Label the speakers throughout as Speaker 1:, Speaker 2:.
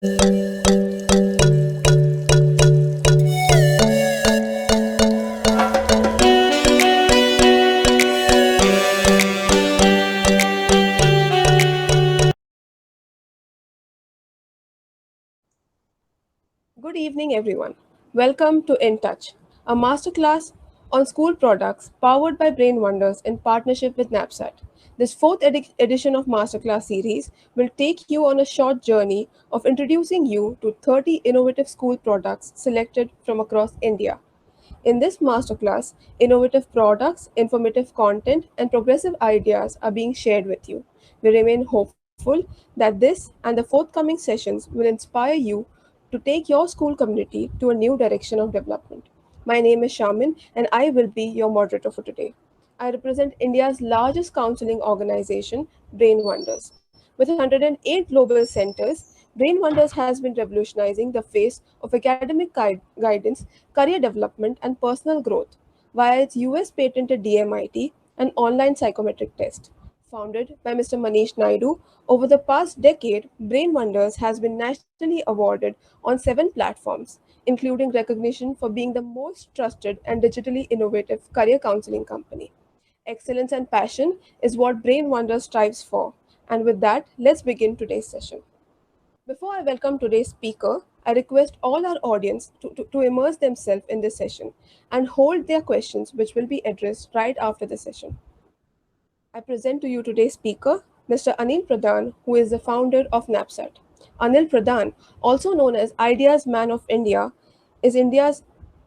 Speaker 1: Good evening, everyone. Welcome to In Touch, a masterclass on school products powered by Brain Wonders in partnership with NAPSAT. This fourth edition of Masterclass series will take you on a short journey of introducing you to 30 innovative school products selected from across India. In this masterclass, innovative products, informative content, and progressive ideas are being shared with you. We remain hopeful that this and the forthcoming sessions will inspire you to take your school community to a new direction of development. My name is Shamin, and I will be your moderator for today. I represent India's largest counseling organization, Brain Wonders. With 108 global centers, Brain Wonders has been revolutionizing the face of academic guidance, career development, and personal growth via its US patented DMIT and online psychometric test. Founded by Mr. Manish Naidu, over the past decade, Brain Wonders has been nationally awarded on 7 platforms, including recognition for being the most trusted and digitally innovative career counseling company. Excellence and passion is what Brain Wonders strives for. And with that, let's begin today's session. Before I welcome today's speaker, I request all our audience to immerse themselves in this session and hold their questions, which will be addressed right after the session. I present to you today's speaker, Mr. Anil Pradhan, who is the founder of NAPSAT. Anil Pradhan, also known as Ideas Man of India, is India's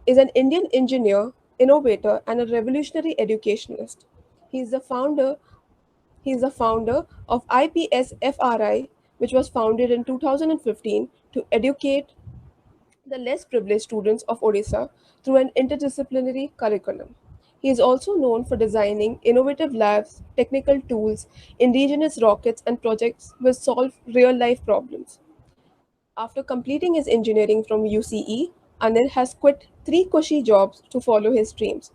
Speaker 1: is an Indian engineer, innovator, and a revolutionary educationalist. He is the founder he is the founder of IPSFRI, which was founded in 2015 to educate the less privileged students of Odisha through an interdisciplinary curriculum. He is also known for designing innovative labs, technical tools, indigenous rockets, and projects which solve real life problems. After completing his engineering from UCE, Anil has quit 3 cushy jobs to follow his dreams.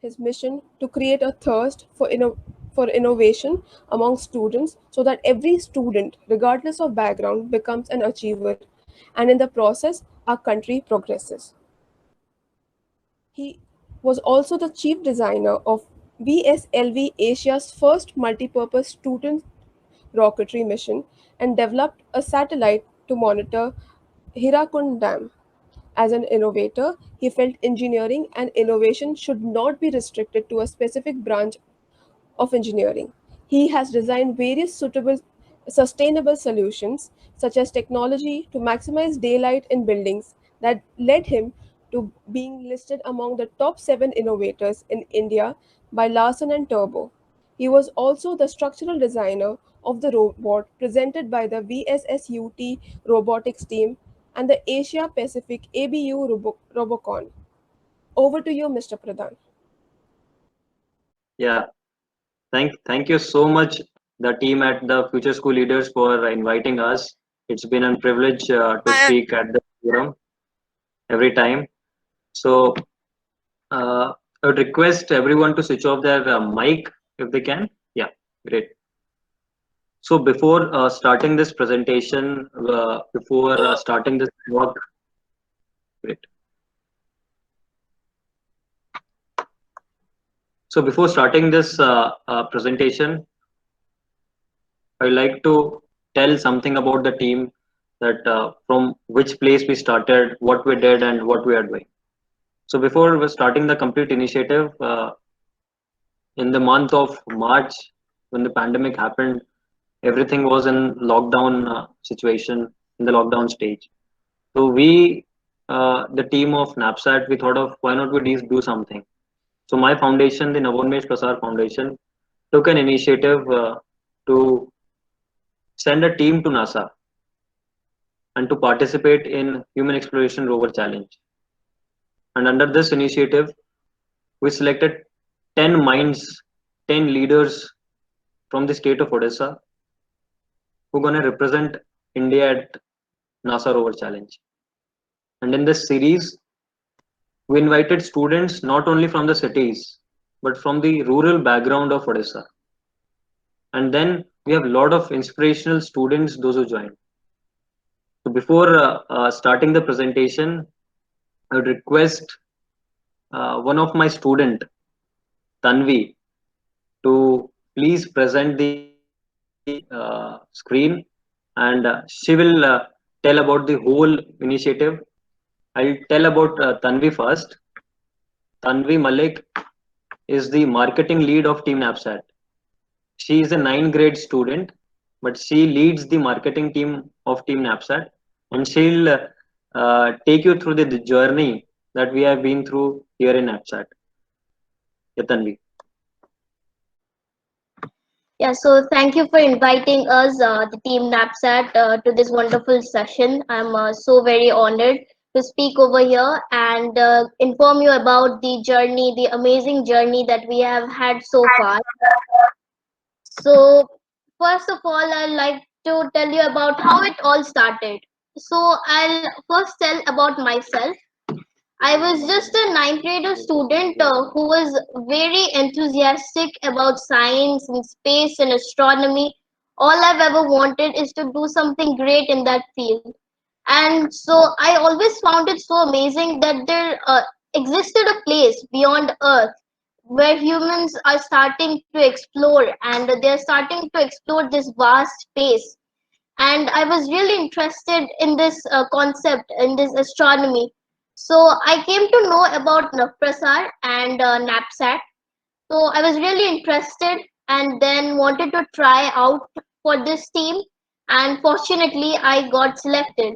Speaker 1: His mission to create a thirst for innovation among students so that every student, regardless of background, becomes an achiever, and in the process, our country progresses. He was also the chief designer of VSLV Asia's first multi-purpose student rocketry mission and developed a satellite to monitor Hirakund Dam. As an innovator, he felt engineering and innovation should not be restricted to a specific branch of engineering. He has designed various suitable sustainable solutions such as technology to maximize daylight in buildings that led him to being listed among the top 7 innovators in India by Larsen and Turbo. He was also the structural designer of the robot presented by the VSSUT robotics team and the Asia Pacific ABU Robocon. Over to you, Mr. Pradhan.
Speaker 2: Yeah, thank you so much, the team at the Future School Leaders, for inviting us. It's been a privilege to speak at the forum every time. So I would request everyone to switch off their mic if they can. Yeah, great. So before starting this presentation, before starting this talk, great. So before starting this presentation, I like to tell something about the team, that from which place we started, what we did, and what we are doing. So before we starting the complete initiative, in the month of March, when the pandemic happened, everything was in lockdown situation, in the lockdown stage. So we, the team of NAPSAT, we thought of why not we do something. So my foundation, the Navonmesh Prasar Foundation, took an initiative to send a team to NASA and to participate in Human Exploration Rover Challenge. And under this initiative, we selected 10 minds, 10 leaders from the state of Odisha who are going to represent India at NASA Rover Challenge. And in this series, we invited students not only from the cities, but from the rural background of Odisha. And then we have a lot of inspirational students, those who joined. So before starting the presentation, I would request one of my student, Tanvi, to please present the screen, and she will tell about the whole initiative. I'll tell about Tanvi first. Tanvi Malik is the marketing lead of Team Knapsack. She is a ninth grade student, but she leads the marketing team of Team Knapsack, and she'll take you through the journey that we have been through here in Knapsack. Yeah, Tanvi.
Speaker 3: Yeah, so thank you for inviting us, the team NAPSAT, to this wonderful session. I'm so very honored to speak over here and inform you about the journey, the amazing journey that we have had so far. So, first of all, I'd like to tell you about how it all started. So, I'll first tell about myself. I was just a ninth grader student who was very enthusiastic about science and space and astronomy. All I've ever wanted is to do something great in that field. And so I always found it so amazing that there existed a place beyond Earth where humans are starting to explore and they're starting to explore this vast space. And I was really interested in this concept, in this astronomy. So I came to know about Navprasar and NAPSAT. So I was really interested and then wanted to try out for this team. And fortunately, I got selected.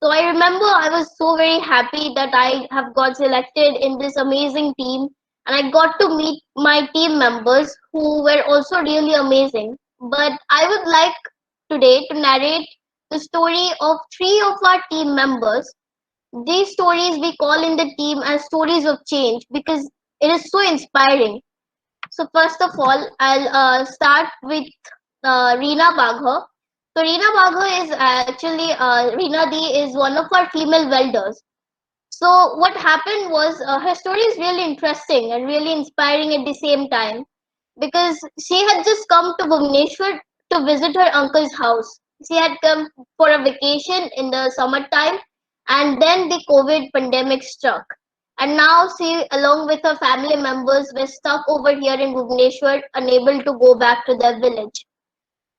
Speaker 3: So I remember I was so very happy that I have got selected in this amazing team. And I got to meet my team members who were also really amazing. But I would like today to narrate the story of three of our team members. These stories we call in the team as stories of change because it is so inspiring. So first of all, I'll start with Reena Bagha. So Reena Bagha is actually Reena D is one of our female welders. So what happened was her story is really interesting and really inspiring at the same time because she had just come to Bhubaneswar to visit her uncle's house. She had come for a vacation in the summertime and then the COVID pandemic struck. And now she, along with her family members, were stuck over here in Bhubaneswar, unable to go back to their village.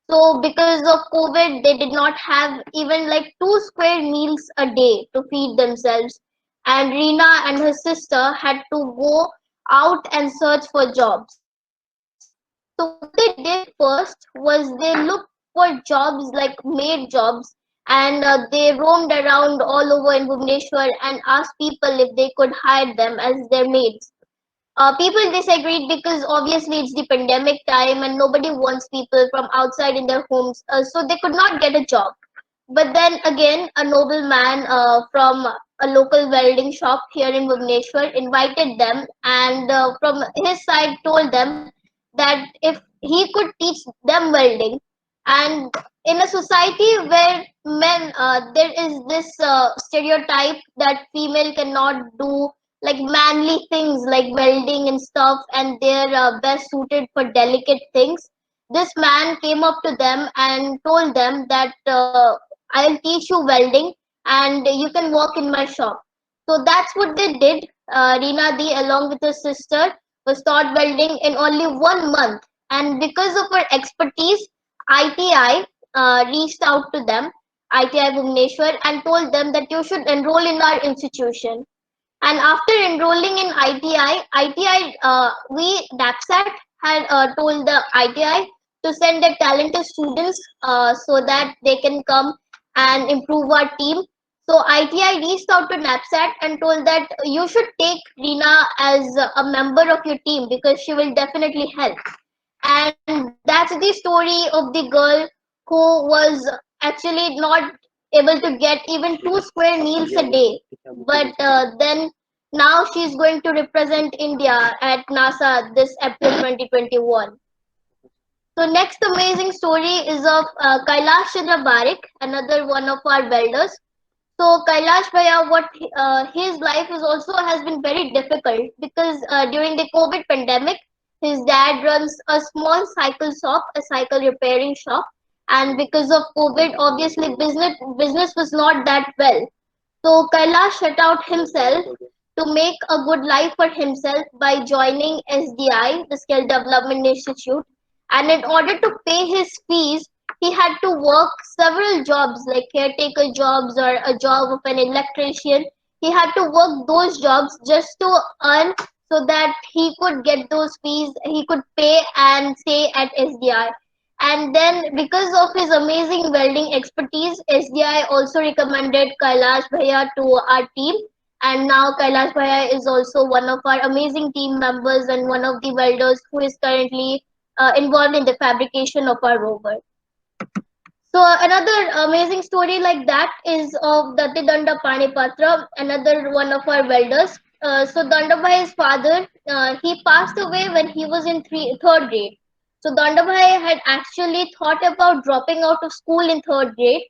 Speaker 3: So because of COVID, they did not have even like two square meals a day to feed themselves. And Reena and her sister had to go out and search for jobs. So what they did first was they looked for jobs like maid jobs and they roamed around all over in Bhubaneswar and asked people if they could hire them as their maids. People disagreed because obviously it's the pandemic time and nobody wants people from outside in their homes, so they could not get a job. But then again, a noble man from a local welding shop here in Bhubaneswar invited them and from his side told them that if he could teach them welding, and in a society where men, there is this stereotype that female cannot do like manly things like welding and stuff, and they're best suited for delicate things. This man came up to them and told them that I'll teach you welding and you can work in my shop. So that's what they did. Reena Di, along with her sister, was taught welding in only 1 month. And because of her expertise, ITI reached out to them, ITI Bhubaneswar, and told them that you should enroll in our institution. And after enrolling in ITI, we NAPSAT had told the ITI to send their talented students so that they can come and improve our team. So ITI reached out to NAPSAT and told that you should take Reena as a member of your team because she will definitely help. And that's the story of the girl who was actually not able to get even two square meals a day, but then now she's going to represent India at NASA this April 2021. So next amazing story is of Kailash Chandra Barik, another one of our welders. So Kailash Bhaiya, what his life is also has been very difficult because during the COVID pandemic, his dad runs a small cycle shop, a cycle repairing shop, and because of COVID, obviously business was not that well. So Kailash set out himself to make a good life for himself by joining SDI, the Skill Development Institute. And in order to pay his fees, he had to work several jobs like caretaker jobs or a job of an electrician. He had to work those jobs just to earn so that he could get those fees, he could pay and stay at SDI. And then, because of his amazing welding expertise, SDI also recommended Kailash Bhaiya to our team. And now Kailash Bhaiya is also one of our amazing team members and one of the welders who is currently involved in the fabrication of our rover. So another amazing story like that is of Datti Danda Panipatra, another one of our welders. So Dandabhai's father, he passed away when he was in third grade. So Dandabhai had actually thought about dropping out of school in third grade,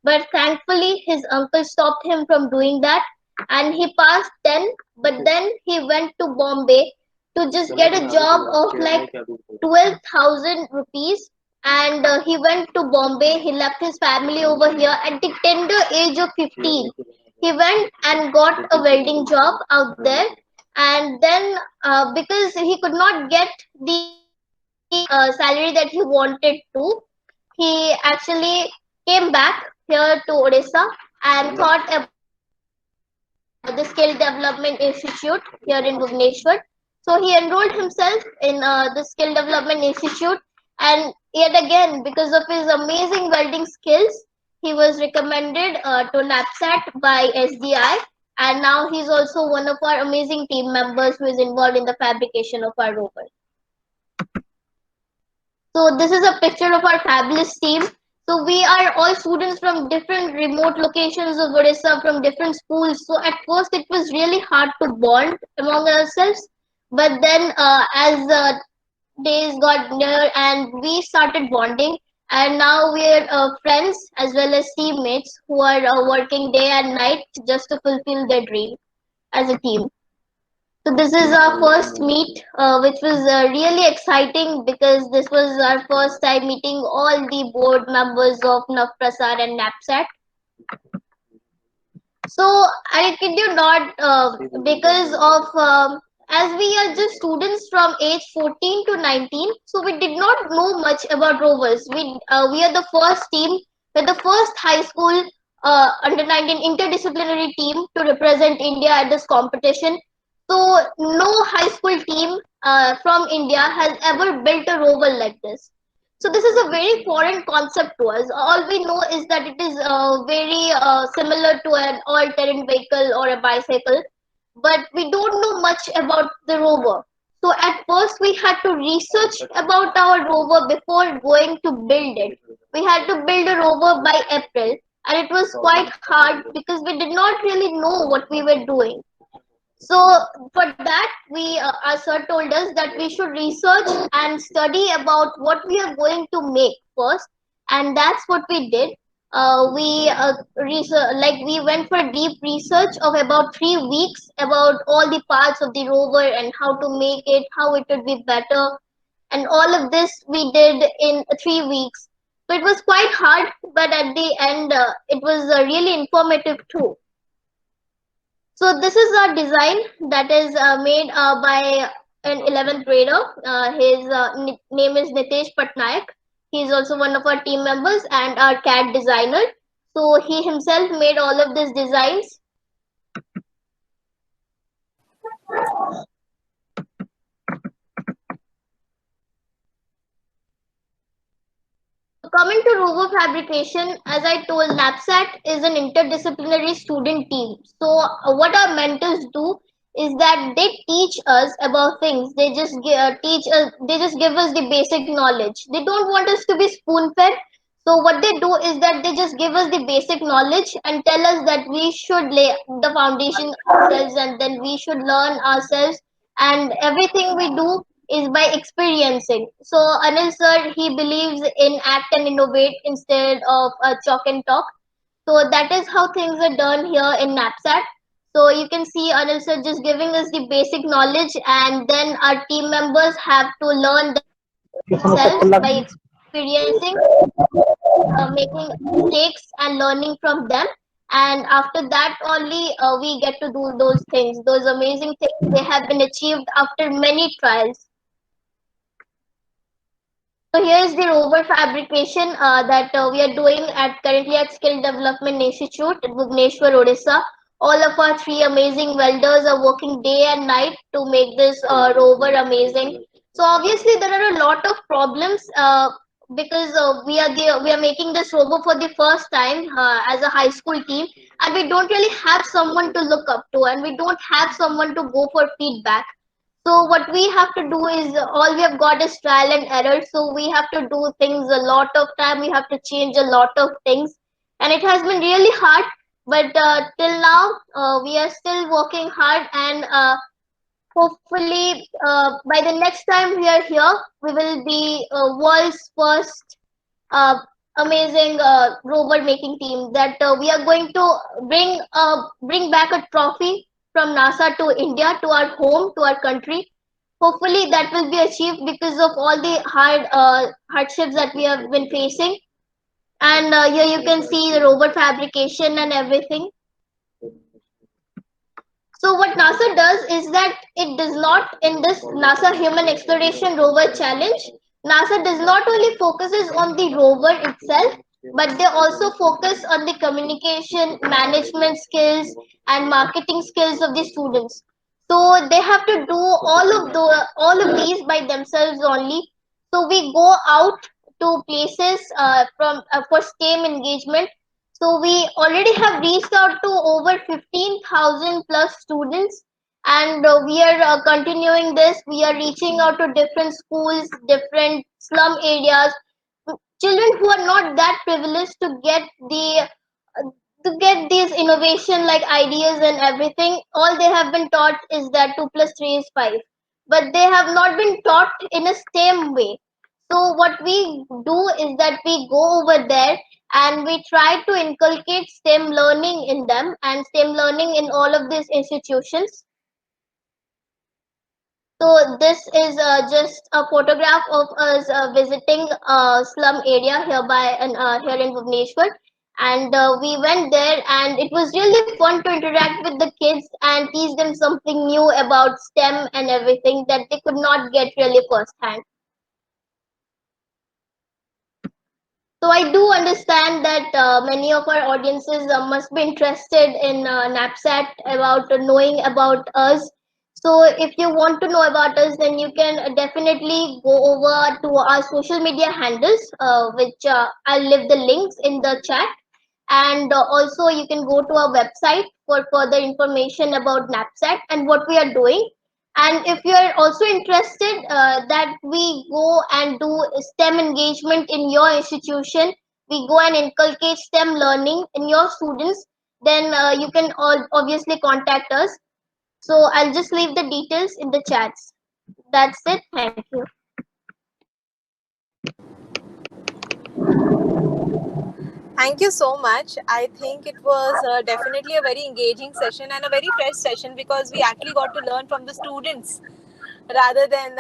Speaker 3: but thankfully his uncle stopped him from doing that, and he passed then. But then he went to Bombay to just get a job of like 12,000 rupees, and he went to Bombay. He left his family over here at the tender age of 15. He went and got a welding job out there, and then because he could not get the salary that he wanted to, he actually came back here to Odisha and thought about the Skill Development Institute here in Bhubaneswar. So he enrolled himself in the Skill Development Institute, and yet again, because of his amazing welding skills, he was recommended to NAPSAT by SDI, and now he's also one of our amazing team members who is involved in the fabrication of our rover. So this is a picture of our fabulous team. So we are all students from different remote locations of Odisha, from different schools. So at first it was really hard to bond among ourselves. But then as days got near and we started bonding, and now we're friends as well as teammates who are working day and night just to fulfill their dream as a team. So this is our first meet, which was really exciting because this was our first time meeting all the board members of Navprasad and NAPSAT. So I kid you not, because of as we are just students from age 14 to 19, so we did not know much about rovers. We are the first team, we're the first high school under 19 interdisciplinary team to represent India at this competition. So no high school team from India has ever built a rover like this. So this is a very foreign concept to us. All we know is that it is very similar to an all-terrain vehicle or a bicycle, but we don't know much about the rover. So at first we had to research about our rover before going to build it. We had to build a rover by April, and it was quite hard because we did not really know what we were doing. So for that, our sir told us that we should research and study about what we are going to make first, and that's what we did. We went for deep research of about 3 weeks about all the parts of the rover and how to make it, how it would be better, and all of this we did in 3 weeks. So it was quite hard, but at the end, it was really informative too. So this is a design that is made by an 11th grader. His name is Nitesh Patnaik. He is also one of our team members and our CAD designer. So he himself made all of these designs. Coming to rover fabrication, as I told, NAPSAT is an interdisciplinary student team. So what our mentors do is that they teach us about things. They just teach us. They just give us the basic knowledge. They don't want us to be spoon fed. So what they do is that they just give us the basic knowledge and tell us that we should lay the foundation ourselves, and then we should learn ourselves. And everything we do is by experiencing. So Anil sir, he believes in act and innovate instead of chalk and talk. So that is how things are done here in NAPSAT. So you can see Anil sir just giving us the basic knowledge, and then our team members have to learn themselves by experience. experiencing, making mistakes and learning from them. And after that only we get to do those things, those amazing things they have been achieved after many trials. So here is the rover fabrication that we are doing currently at Skill Development Institute at Bhubaneswar, Odisha. All of our three amazing welders are working day and night to make this rover amazing. So obviously there are a lot of problems because we are making this rover for the first time as a high school team, and we don't really have someone to look up to, and we don't have someone to go for feedback. So what we have to do is all we have got is trial and error. So we have to do things a lot of time. We have to change a lot of things, and it has been really hard. But till now, we are still working hard, and hopefully, by the next time we are here, we will be world's first uh, amazing rover making team. That we are going to bring back a trophy from NASA to India, to our home, to our country. Hopefully that will be achieved because of all the hardships that we have been facing. And here you can see the rover fabrication and everything. So what NASA does is that it does not, in this NASA Human Exploration Rover Challenge, NASA does not only focuses on the rover itself, but they also focus on the communication, management skills, and marketing skills of the students. So they have to do all of these by themselves only. So we go out to places for STEM engagement. So we already have reached out to over 15,000 plus students, and we are continuing this. We are reaching out to different schools, different slum areas, children who are not that privileged to get these innovation like ideas and everything. All they have been taught is that 2 plus 3 is 5, but they have not been taught in a STEM way. So what we do is that we go over there and we try to inculcate STEM learning in them and STEM learning in all of these institutions. So this is just a photograph of us visiting a slum area here in Bhubaneswar, and we went there, and it was really fun to interact with the kids and teach them something new about STEM and everything that they could not get really firsthand. So I do understand that many of our audiences must be interested in NAPSAT, about knowing about us. So if you want to know about us, then you can definitely go over to our social media handles, which I'll leave the links in the chat. And also you can go to our website for further information about NAPSAT and what we are doing. And if you are also interested that we go and do STEM engagement in your institution, we go and inculcate STEM learning in your students, then you can obviously contact us. So I'll just leave the details in the chats. That's it. Thank you.
Speaker 4: Thank you so much. I think it was definitely a very engaging session and a very fresh session, because we actually got to learn from the students rather than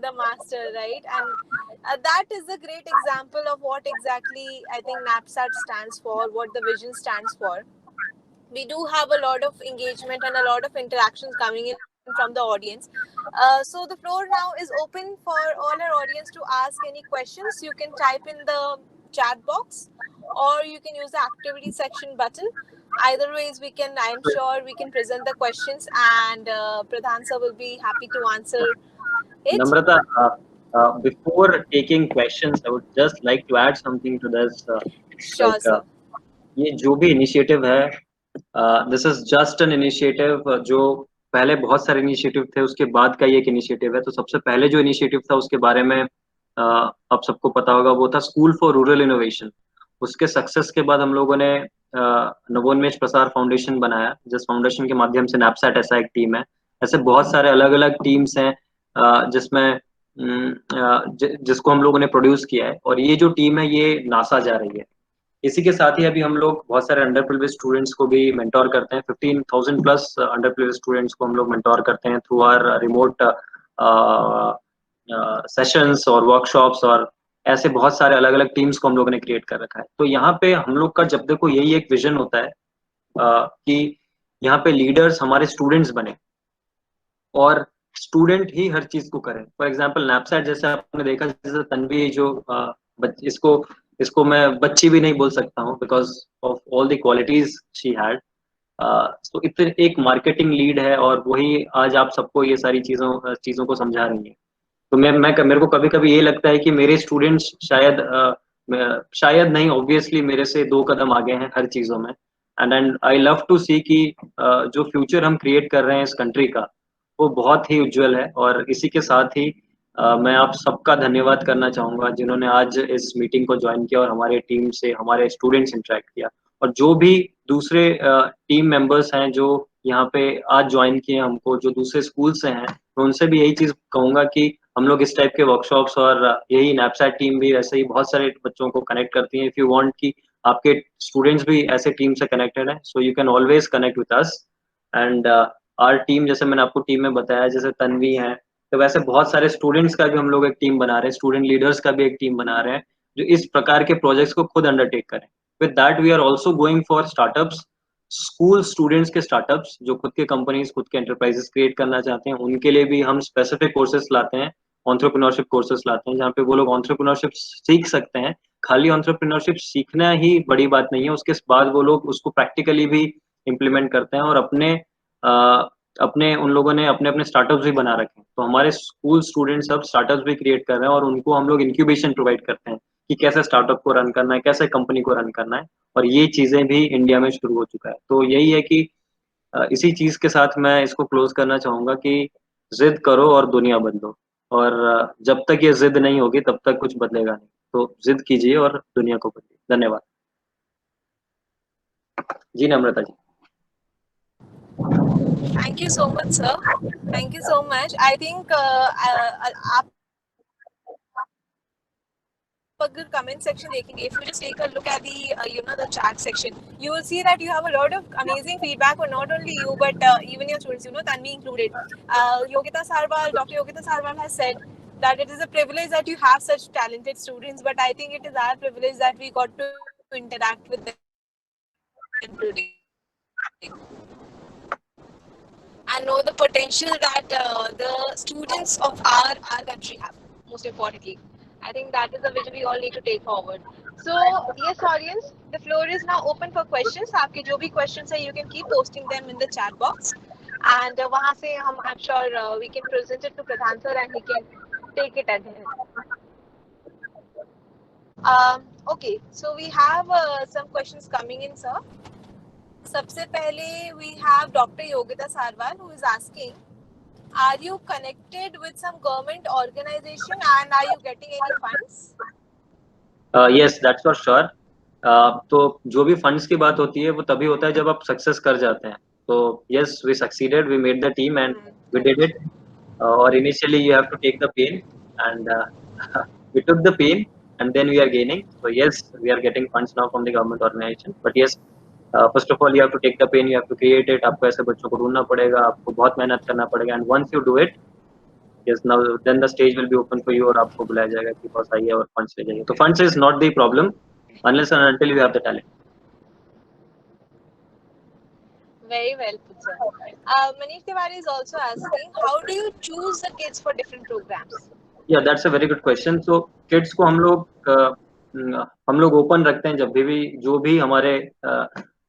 Speaker 4: the master, right? And that is a great example of what exactly I think NAPSAT stands for, what the vision stands for. We do have a lot of engagement and a lot of interactions coming in from the audience. So the floor now is open for all our audience to ask any questions. You can type in the chat box, or you can use the activity section button. Either ways, I'm sure we can present the questions, and Pradhan sir will be happy to answer it.
Speaker 2: Namrata, before taking questions, I would just like to add something to this.
Speaker 4: Sure, sir.
Speaker 2: ये जो भी initiative है, this is just an initiative जो पहले बहुत सारे initiative थे, उसके बाद का ये एक इनिशिएटिव है. तो सबसे पहले जो इनिशिएटिव था उसके बारे में आप सबको पता होगा, वो था स्कूल फॉर रूरल इनोवेशन. उसके सक्सेस के बाद हम लोगों ने नवोन्मेष प्रसार फाउंडेशन बनाया, जिस फाउंडेशन के माध्यम से नैपसैट ऐसा एक टीम है. ऐसे बहुत सारे अलग अलग टीम्स हैं जिसमें जिसको हम लोगों ने प्रोड्यूस किया है, और ये जो टीम है ये नासा जा रही है. इसी के साथ ही अभी हम लोग बहुत सारे अंडर प्रिविलेज स्टूडेंट्स को भी मेंटोर करते हैं. 15,000 प्लस अंडर प्रिविलेज स्टूडेंट्स को हम लोग मेंटोर करते हैं थ्रू आवर रिमोट सेशंस और वर्कशॉप्स और ऐसे बहुत सारे अलग अलग टीम्स को हम लोगों ने क्रिएट कर रखा है। तो यहाँ पे हम लोग का जब देखो यही एक विजन होता है कि यहाँ पे लीडर्स हमारे स्टूडेंट्स बने और स्टूडेंट ही हर चीज को करें। फॉर एग्जाम्पल नैपसैट जैसे आपने देखा, जैसे तन्वी जो इसको इसको मैं बच्ची भी नहीं बोल सकता हूँ because of all the qualities she had. तो इतने एक मार्केटिंग लीड है और वही आज आप सबको ये सारी चीजों को समझा रही है। तो मेरे को कभी कभी ये लगता है कि मेरे स्टूडेंट्स शायद नहीं, ऑब्वियसली मेरे से 2 कदम आगे हैं हर चीजों में। एंड आई लव टू सी कि जो फ्यूचर हम क्रिएट कर रहे हैं इस कंट्री का वो बहुत ही उज्जवल है। और इसी के साथ ही मैं आप सबका धन्यवाद करना चाहूंगा जिन्होंने आज इस मीटिंग को ज्वाइन किया और हमारे टीम से हमारे स्टूडेंट्स इंटरेक्ट किया। और जो भी दूसरे टीम मेंबर्स हैं जो यहाँ पे आज ज्वाइन किए हमको, जो दूसरे स्कूल से हैं, मैं उनसे भी यही चीज कहूंगा कि हम लोग इस टाइप के वर्कशॉप्स और यही नैपसैट टीम भी ऐसे ही बहुत सारे बच्चों को कनेक्ट करती है। इफ यू वांट कि आपके स्टूडेंट्स भी ऐसे टीम से कनेक्टेड है, so you can always connect with us. And our team, जैसे मैंने आपको टीम में बताया, जैसे तन्वी है, तो वैसे बहुत सारे स्टूडेंट्स का भी हम लोग एक टीम बना रहे हैं, स्टूडेंट लीडर्स का भी एक टीम बना रहे हैं जो इस प्रकार के प्रोजेक्ट्स को खुद अंडरटेक करें। With that we are also going for startups, school students के स्टार्टअप्स जो खुद के कंपनीज खुद के एंटरप्राइजेस क्रिएट करना चाहते हैं, उनके लिए भी हम स्पेसिफिक कोर्सेज लाते हैं, एंटरप्रेन्योरशिप कोर्सेज लाते हैं जहाँ पे वो लोग एंटरप्रेन्योरशिप सीख सकते हैं। खाली एंटरप्रेन्योरशिप सीखना ही बड़ी बात नहीं है, उसके बाद वो लोग उसको प्रैक्टिकली भी इम्प्लीमेंट करते हैं और अपने उन लोगों ने अपने अपने स्टार्टअप्स भी बना रखे हैं। तो हमारे स्कूल स्टूडेंट्स अब स्टार्टअप्स भी क्रिएट कर रहे हैं और उनको हम लोग इंक्यूबेशन प्रोवाइड करते हैं कि कैसे स्टार्टअप को रन करना है, कैसे कंपनी को रन करना है। और ये चीजें भी इंडिया में शुरू हो चुका है। तो यही है कि इसी चीज के साथ मैं इसको क्लोज करना चाहूंगा कि जिद करो और दुनिया बदलो। और जब तक ये जिद नहीं होगी तब तक कुछ बदलेगा नहीं। तो जिद कीजिए और दुनिया को बदलिए। धन्यवाद। जी नम्रता जी।
Speaker 4: Thank you so much, sir. Thank you so much. I think आप अगर comment section देखेंगे, if you just take a look at the the chat section, you will see that you have a lot of amazing feedback, or not only you but even your students, Tanvi included. Yogita Sarwal, Dr. Yogita Sarwal has said that it is a privilege that you have such talented students, but I think it is our privilege that we got to interact with them today and know the potential that the students of our country have. Most importantly, I think that is the vision we all need to take forward. So yes, audience, the floor is now open for questions. आपके जो भी questions है, you can keep posting them in the chat box, and वहाँ से हम, I'm sure we can present it to Pradhan sir and he can take it ahead. Okay, so we have some questions coming in, sir. सबसे पहले we have Dr. Yogita Sarwal who is asking, are you connected with some government organization and are you getting any funds?
Speaker 2: Yes, that's for sure. तो जो भी funds की बात होती है वो तभी होता है जब आप सक्सेस कर जाते हैं। तो yes, we succeeded, we made the team and we did it. Or initially you have to take the pain and we took the pain and then we are gaining. So yes, we are getting funds now from the government organization. But yes, first of all you have to take the pain, you have to create it. आपको ऐसे बच्चों को ढूंढना पड़ेगा, आपको बहुत मेहनत करना पड़ेगा, and once you do it, yes, now then the stage will be open for you और आपको बुलाया जाएगा कि बस आइए और funds ले जाइए। तो funds is not the problem unless and until you have the talent.
Speaker 4: Very well put, sir. Manish Tiwari is also asking, how do you choose the kids for different programs?
Speaker 2: Yeah, that's a very good question. So kids को हम लोग open रखते हैं। जब भी जो भी हमारे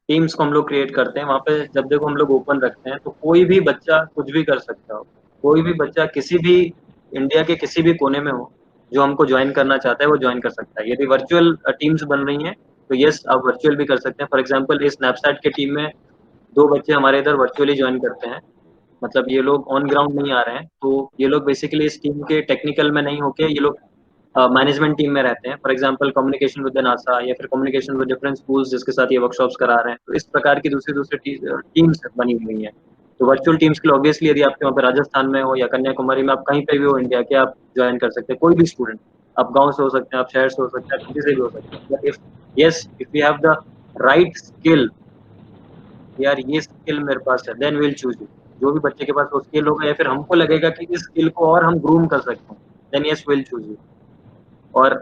Speaker 2: टीम्स को हम लोग क्रिएट करते हैं, वहाँ पे जब देखो हम लोग ओपन रखते हैं तो कोई भी बच्चा कुछ भी कर सकता हो। कोई भी बच्चा किसी भी इंडिया के किसी भी कोने में हो जो हमको ज्वाइन करना चाहता है वो ज्वाइन कर सकता है। यदि वर्चुअल टीम्स बन रही हैं तो यस, आप वर्चुअल भी कर सकते हैं। फॉर एग्जाम्पल इस स्नैपचैट के टीम में 2 बच्चे हमारे इधर वर्चुअली ज्वाइन करते हैं। मतलब ये लोग ऑन ग्राउंड नहीं आ रहे हैं। तो ये लोग बेसिकली इस टीम के टेक्निकल में नहीं होके ये लोग मैनेजमेंट टीम में रहते हैं। For example communication with NASA या फिर कम्युनिकेशन विद डिफरेंट स्कूल्स जिसके साथ ये वर्कशॉप्स करा रहे हैं। तो इस प्रकार की दूसरी टीम्स बनी हुई हैं। तो वर्चुअल टीम्स के लिए ऑब्वियसली यदि आपके वहाँ पे राजस्थान में हो या कन्याकुमारी में, आप कहीं पे भी हो इंडिया के, आप ज्वाइन कर सकते हैं। कोई भी स्टूडेंट, आप गाँव से हो सकते हैं, आप शहर से हो सकते हैं, किसी से भी हो सकते हैं। But if you have the right skill, यार ये स्किल मेरे पास है, देन विल चूज यू। जो भी बच्चे के पास वो स्किल होगा या फिर हमको लगेगा कि इस स्किल को और हम ग्रूम कर सकते हैं, then yes will choose you. और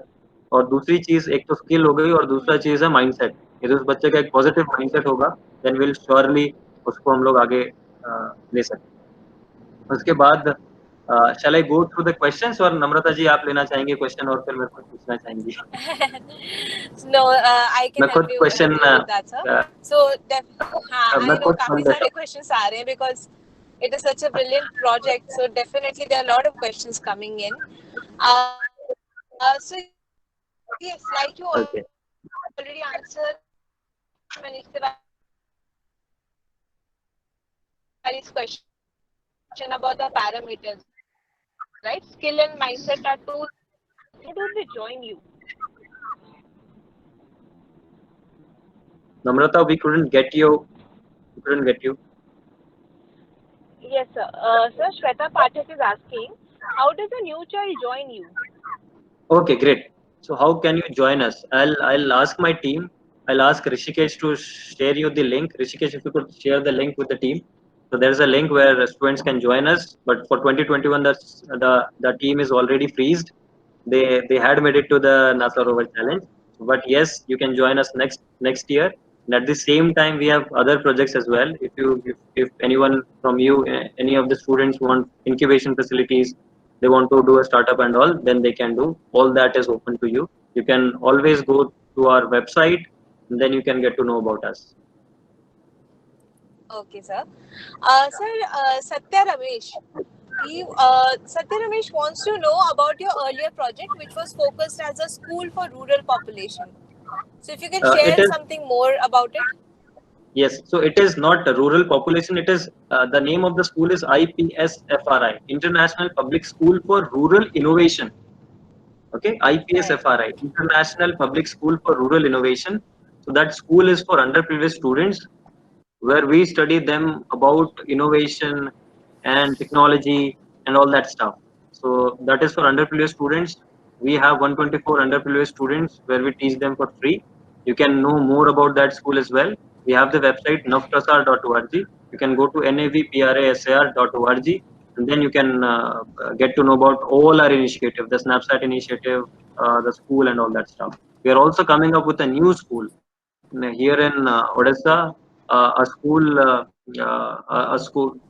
Speaker 2: और दूसरी चीज, एक तो स्किल हो गई और दूसरा चीज है माइंडसेट। यदि उस बच्चे का एक पॉजिटिव माइंडसेट होगा देन विल श्योरली उसको हम लोग आगे ले सकते हैं। उसके बाद शैल आई गो थ्रू द क्वेश्चंस, और नम्रता जी आप लेना चाहेंगे क्वेश्चन और फिर मेरे को पूछना चाहेंगी?
Speaker 4: No, I can
Speaker 2: मैं खुद
Speaker 4: help
Speaker 2: question
Speaker 4: you with that, sir. So, हाँ,
Speaker 2: मैं
Speaker 4: I know
Speaker 2: खुद
Speaker 4: काफी
Speaker 2: सुन लेता
Speaker 4: सारे questions आ रहे हैं because it is such a brilliant project. So definitely there are a lot of questions coming in. So yes, like you
Speaker 2: हूँ। Okay,
Speaker 4: already answered Manish Tiwari's question about the parameters, right? Skill and mindset are two. How do they join you?
Speaker 2: Namrata, we couldn't get you. We couldn't get you.
Speaker 4: Yes, sir. Sir, Shweta Pathak is asking, how does a new child join you?
Speaker 2: Okay, great. So how can you join us? I'll ask my team. I'll ask Rishikesh to share you the link. Rishikesh, if you could share the link with the team. So there's a link where students can join us. But for 2021, the team is already freezed. They had made it to the NASA Rover Challenge. But yes, you can join us next year. And at the same time, we have other projects as well. If anyone from you, any of the students want incubation facilities, they want to do a startup and all, then they can do. All that is open to you. You can always go to our website, and then you can get to know about us.
Speaker 4: Okay, sir. Sir, Satya Ramesh. Satya Ramesh wants to know about your earlier project, which was focused as a school for rural population. So, if you can
Speaker 2: It
Speaker 4: share
Speaker 2: is
Speaker 4: something more about it.
Speaker 2: Yes, so it is not a rural population. It is the name of the school is IPSFRI, International Public School for Rural Innovation. Okay,
Speaker 4: Right.
Speaker 2: IPSFRI, International Public School for Rural Innovation. So that school is for underprivileged students, where we study them about innovation and technology and all that stuff. So that is for underprivileged students. We have 124 underprivileged students where we teach them for free. You can know more about that school as well. We have the website navprasar.org. You can go to navprasar.org, and then you can get to know about all our initiative, the Snapchat initiative, the school and all that stuff. We are also coming up with a new school here in Odessa, a school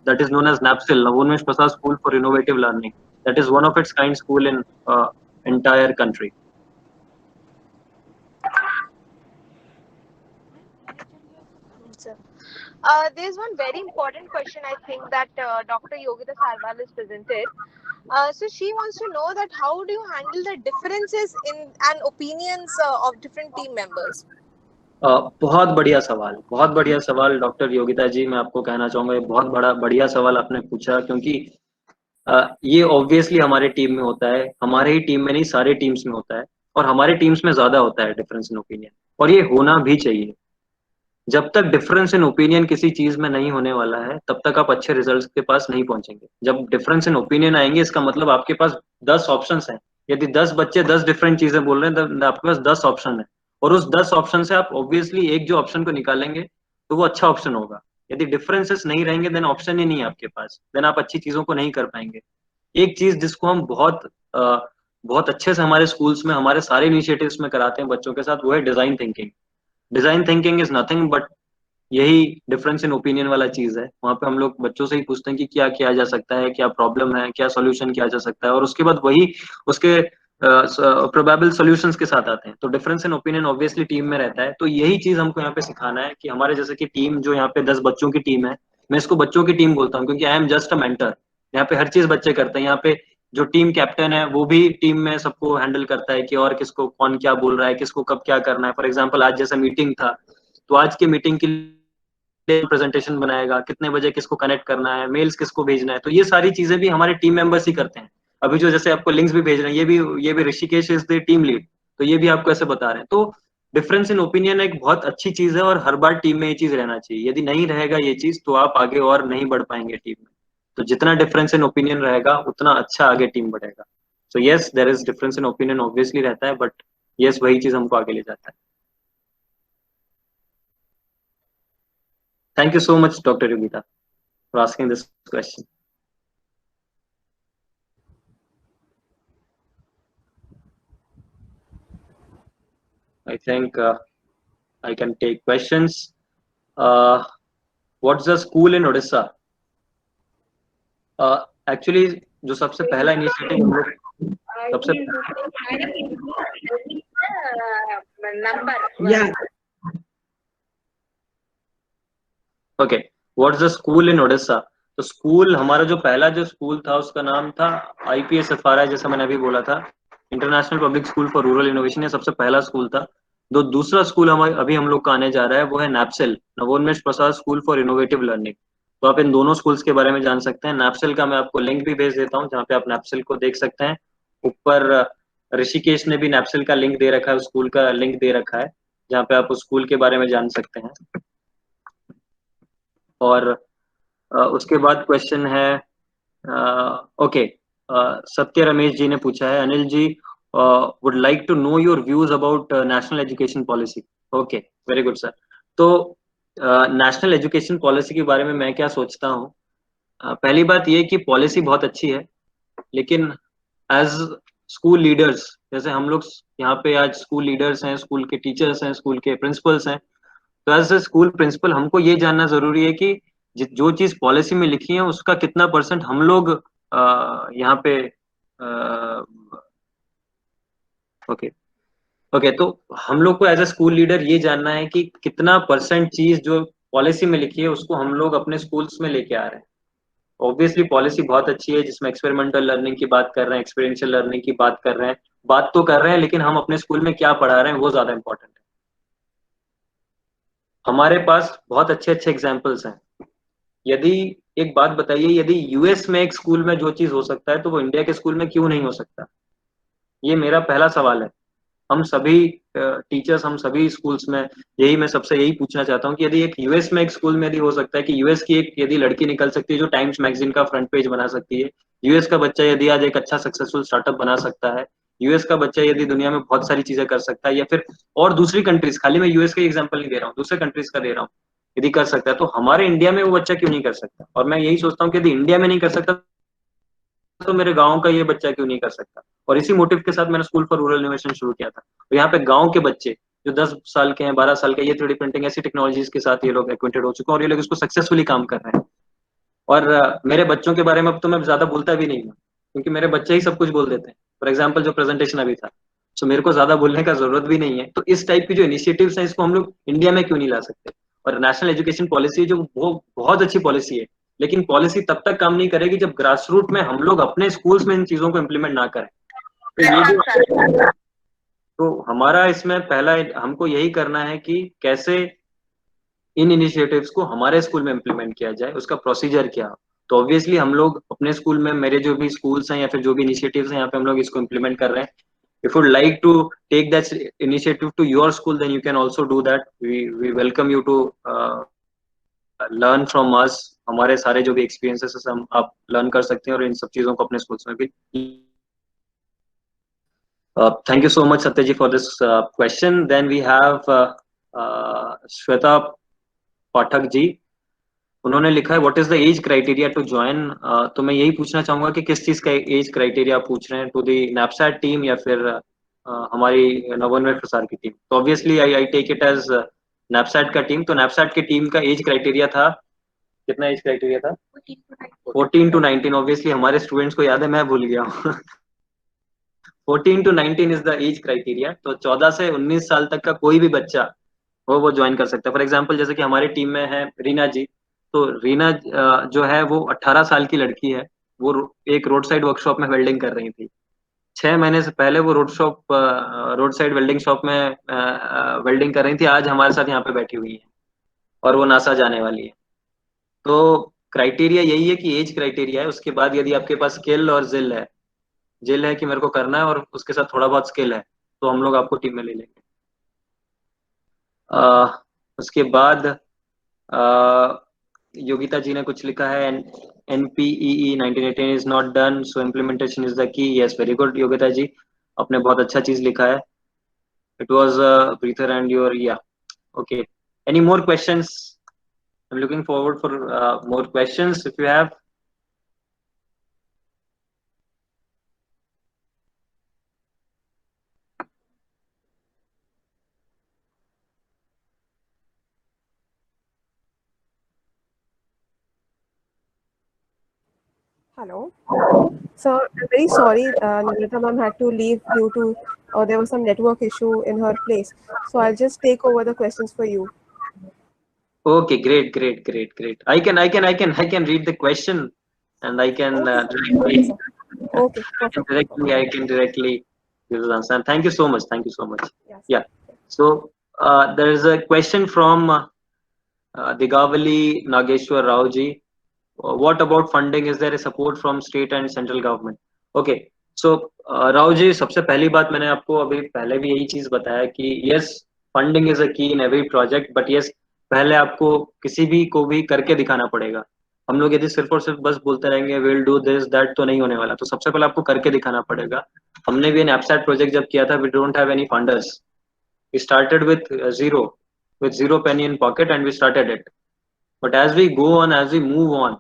Speaker 2: that is known as NAPSIL, Navonmesh Prasad School for Innovative Learning. That is one of its kind school in entire country.
Speaker 4: Sir. There's one very important question I think that Dr. Yogita Sarwal has presented. So she wants to know that how do you handle the differences in and opinions of different team members?
Speaker 2: बहुत बढ़िया सवाल doctor Yogita जी। मैं आपको कहना चाहूंगा, ये बहुत बढ़िया सवाल आपने पूछा, क्योंकि ये ऑब्वियसली हमारे टीम में होता है, हमारे ही टीम में नहीं सारे टीम्स में होता है, और हमारे टीम्स में ज्यादा होता है डिफरेंस इन ओपिनियन, और ये होना भी चाहिए। जब तक डिफरेंस इन ओपिनियन किसी चीज में नहीं होने वाला है तब तक आप अच्छे रिजल्ट्स के पास नहीं पहुंचेंगे। जब डिफरेंस इन ओपिनियन आएंगे इसका मतलब आपके पास 10 ऑप्शंस हैं। यदि 10 बच्चे 10 डिफरेंट चीजें बोल रहे हैं तो आपके पास 10 ऑप्शन है, और उस 10 ऑप्शन से आप ऑब्वियसली एक जो ऑप्शन को निकालेंगे तो वो अच्छा ऑप्शन होगा। यदि डिफरेंसेस नहीं रहेंगे देन ऑप्शन ही नहीं है आपके पास, देन आप अच्छी चीजों को नहीं कर पाएंगे। एक चीज जिसको हम बहुत अच्छे से हमारे स्कूल्स में हमारे सारे इनिशिएटिव्स में कराते हैं बच्चों के साथ, वो है design thinking. Design thinking is nothing but यही डिफरेंस इन ओपिनियन वाला चीज है। वहां पे हम लोग बच्चों से ही पूछते हैं कि क्या किया जा सकता है, क्या प्रॉब्लम है, क्या सॉल्यूशन किया जा सकता है, और उसके बाद वही उसके प्रोबेबल सॉल्यूशंस के साथ आते हैं। तो difference in opinion obviously team में रहता है। तो यही चीज हमको यहाँ पे सिखाना है कि हमारे जैसे कि टीम जो यहाँ पे 10 बच्चों की टीम है, मैं इसको बच्चों की टीम बोलता हूँ क्योंकि I am just a mentor. यहाँ पे हर चीज बच्चे करते हैं। यहाँ पे जो टीम कैप्टन है वो भी टीम में सबको हैंडल करता है कि और किसको कौन क्या बोल रहा है, किसको कब क्या करना है। फॉर एग्जाम्पल आज जैसा मीटिंग था, तो आज की मीटिंग के प्रेजेंटेशन बनाएगा, कितने बजे किसको कनेक्ट करना है, मेल्स किसको भेजना है, तो ये सारी चीजें भी हमारे टीम मेंबर्स ही करते हैं। अभी जो जैसे आपको लिंक्स भी भेज रहे हैं, ये भी Rishikesh is the team lead, तो ये भी आपको ऐसे बता रहे हैं। तो डिफरेंस इन ओपिनियन एक बहुत अच्छी चीज है, और हर बार टीम में ये चीज रहना चाहिए। यदि नहीं रहेगा ये चीज तो आप आगे और नहीं बढ़ पाएंगे टीम में। तो जितना डिफरेंस इन ओपिनियन रहेगा उतना अच्छा आगे टीम बढ़ेगा। So yes, there is difference in opinion obviously रहता है, बट यस वही चीज हमको आगे ले जाता है। Thank you so much, Dr. Yogita, for asking this question. I think I can take questions. What's the school in Odisha? Actually, जो सबसे पहला इनिशिएटिव हम लोग सबसे
Speaker 4: number.
Speaker 5: Yeah.
Speaker 2: Okay, what's the school इन ओडिशा? तो स्कूल, हमारा जो पहला जो स्कूल था उसका नाम था IPSFRI, जैसा मैंने अभी बोला था, international public school for rural innovation. ये सबसे पहला स्कूल था। दूसरा स्कूल अभी हम लोग का आने जा रहा है, वो है नैप्सेल, नवोन्मेष प्रसाद स्कूल फॉर इनोवेटिव लर्निंग। तो आप इन दोनों स्कूल्स के बारे में जान सकते हैं। नैप्सेल का मैं आपको लिंक भी भेज देता हूँ, जहाँ पे आप नैप्सेल को देख सकते हैं। ऊपर ऋषिकेश ने भी नैप्सेल का लिंक दे रखा है, स्कूल का लिंक दे रखा है, जहाँ पे आप उस स्कूल के बारे में जान सकते हैं। और उसके बाद क्वेश्चन है, ओके, सत्य रमेश जी ने पूछा है, Anil ji would like to know your views about national education policy. Okay, very good sir. तो नेशनल एजुकेशन पॉलिसी के बारे में मैं क्या सोचता हूँ, पहली बात ये कि पॉलिसी बहुत अच्छी है, लेकिन एज स्कूल लीडर्स, जैसे हम लोग यहाँ पे आज स्कूल लीडर्स हैं, स्कूल के टीचर्स हैं, स्कूल के प्रिंसिपल्स हैं, तो एज ए स्कूल प्रिंसिपल हमको ये जानना जरूरी है कि जो चीज पॉलिसी में लिखी है उसका कितना परसेंट हम लोग यहाँ पे ओके ओके, तो हम लोग को एज ए स्कूल लीडर ये जानना है कि कितना परसेंट चीज जो पॉलिसी में लिखी है उसको हम लोग अपने स्कूल्स में लेके आ रहे हैं। ऑब्वियसली पॉलिसी बहुत अच्छी है, जिसमें एक्सपेरिमेंटल लर्निंग की बात कर रहे हैं, एक्सपीरियंशियल लर्निंग की बात कर रहे हैं, बात तो कर रहे हैं, लेकिन हम अपने स्कूल में क्या पढ़ा रहे हैं वो ज्यादा इंपॉर्टेंट है। हमारे पास बहुत अच्छे अच्छे एग्जाम्पल्स हैं। यदि एक बात बताइए, यदि यूएस में एक स्कूल में जो चीज हो सकता है तो वो इंडिया के स्कूल में क्यों नहीं हो सकता? ये मेरा पहला सवाल है। हम सभी टीचर्स, हम सभी स्कूल्स में मैं सबसे यही पूछना चाहता हूँ कि यदि एक यूएस में एक स्कूल में यदि हो सकता है कि यूएस की एक यदि लड़की निकल सकती है जो टाइम्स मैगजीन का फ्रंट पेज बना सकती है, यूएस का बच्चा यदि आज एक अच्छा सक्सेसफुल स्टार्टअप बना सकता है, यूएस का बच्चा यदि दुनिया में बहुत सारी चीजें कर सकता है, या फिर और दूसरी कंट्रीज, खाली मैं यूएस का एग्जाम्पल नहीं दे रहा हूँ, दूसरे कंट्रीज का दे रहा हूँ, यदि कर सकता है तो हमारे इंडिया में वो बच्चा क्यों नहीं कर सकता? और मैं यही सोचता हूँ कि यदि इंडिया में नहीं कर सकता तो मेरे गांव का ये बच्चा क्यों नहीं कर सकता? और इसी मोटिव के साथ मैंने स्कूल फॉर रूरल इनोवेशन शुरू किया था। तो यहाँ पे गांव के बच्चे जो 10 साल के हैं, 12 साल के, ये 3D प्रिंटिंग ऐसी टेक्नोलॉजीज के साथ ये लोग एक्वेंटेड हो चुके हैं और ये लोग इसको सक्सेसफुली काम कर रहे हैं। और मेरे बच्चों के बारे में अब तो मैं ज्यादा बोलता भी नहीं हूँ, क्योंकि मेरे बच्चे ही सब कुछ बोल देते हैं। फॉर एग्जाम्पल जो प्रेजेंटेशन अभी था, तो मेरे को ज्यादा बोलने का जरूरत भी नहीं है। तो इस टाइप की जो इनिशिएटिव्स हैं इसको हम लोग इंडिया में क्यों नहीं ला सकते? और नेशनल एजुकेशन पॉलिसी जो वो बहुत अच्छी पॉलिसी है, लेकिन पॉलिसी तब तक काम नहीं करेगी जब ग्रास रूट में हम लोग अपने स्कूल्स में इन चीजों को इम्प्लीमेंट ना करें। तो ये भी, तो हमारा इसमें पहला हमको यही करना है कि कैसे इन इनिशिएटिव्स को हमारे स्कूल में इम्प्लीमेंट किया जाए, उसका प्रोसीजर क्या हो। तो ऑब्वियसली हम लोग अपने स्कूल में, मेरे जो भी स्कूल्स हैं या फिर जो भी इनिशिएटिव्स हैं यहाँ पे हम लोग इसको इम्प्लीमेंट कर रहे हैं। If you would like to take that initiative to your school, then you can also do that. We welcome you to learn from us. हमारे सारे जो भी experiences हम आप learn कर सकते हैं और इन सब चीजों को अपने schools में भी। Thank you so much Satyaji for this question. Then we have Shweta Pathak ji. उन्होंने लिखा है what is the age criteria to join. तो मैं यही पूछना चाहूंगा कि किस चीज का एज क्राइटेरिया आप पूछ रहे हैं, टू दी नैपसैट टीम या फिर हमारी नवोन्मेष प्रसार की टीम? तो obviously I take it as नैपसैट का टीम। तो नैपसैट की टीम का एज क्राइटेरिया था, कितना एज क्राइटेरिया था? 14 to 19। ऑब्वियसली हमारे स्टूडेंट्स को याद है, मैं भूल गया हूँ। 14 to 19 is the age criteria. तो 14 से 19 साल तक का कोई भी बच्चा वो ज्वाइन कर सकता है। फॉर एग्जाम्पल जैसे कि हमारी टीम में है रीना जी, तो रीना जो है वो 18 साल की लड़की है। वो एक रोड साइड वर्कशॉप में वेल्डिंग कर रही थी। 6 महीने से पहले वो रोड साइड वेल्डिंग शॉप में वेल्डिंग कर रही थी। आज हमारे साथ यहाँ पे बैठी हुई है और वो नासा जाने वाली है। तो क्राइटेरिया यही है कि एज क्राइटेरिया है। उसके बाद यदि आपके पास स्किल और जिल है कि मेरे को करना है और उसके साथ थोड़ा बहुत स्किल है, तो हम लोग आपको टीम में ले लेंगे। उसके बाद योगिता जी ने कुछ लिखा है, NPEE 1918 is not done, so implementation is the key. Yes, very good Yogita ji, आपने बहुत अच्छा चीज लिखा है। It was breather and your yeah okay. Any more questions? I am looking forward for more questions if you have.
Speaker 1: Hello. So I'm very sorry, Nirmata ma'am had to leave due to there was some network issue in her place. So I'll just take over the questions for you.
Speaker 2: Okay, great. I can read the question, and I can
Speaker 1: Okay, okay,
Speaker 2: directly
Speaker 1: sir. Okay, perfect, perfect.
Speaker 2: I can directly give the answer. And thank you so much. Thank you so much.
Speaker 1: Yes.
Speaker 2: Yeah. So there is a question from Digavali Nageshwar Rao ji. What about funding? Is there a support from state and central government? Okay. So Rao ji, सबसे पहली बात मैंने आपको अभी पहले भी यही चीज बताया कि यस, फंडिंग इज अ की in every project, but yes, पहले आपको किसी भी को भी करके दिखाना पड़ेगा. हम लोग यदि सिर्फ और सिर्फ बस बोलते रहेंगे विल डू दिस दैट, तो नहीं होने वाला. तो सबसे पहले आपको करके दिखाना पड़ेगा. हमने भी एनएपसैट प्रोजेक्ट जब किया था, we don't have any funders. We started with zero penny in pocket and we started it. But as we go on, as we move on,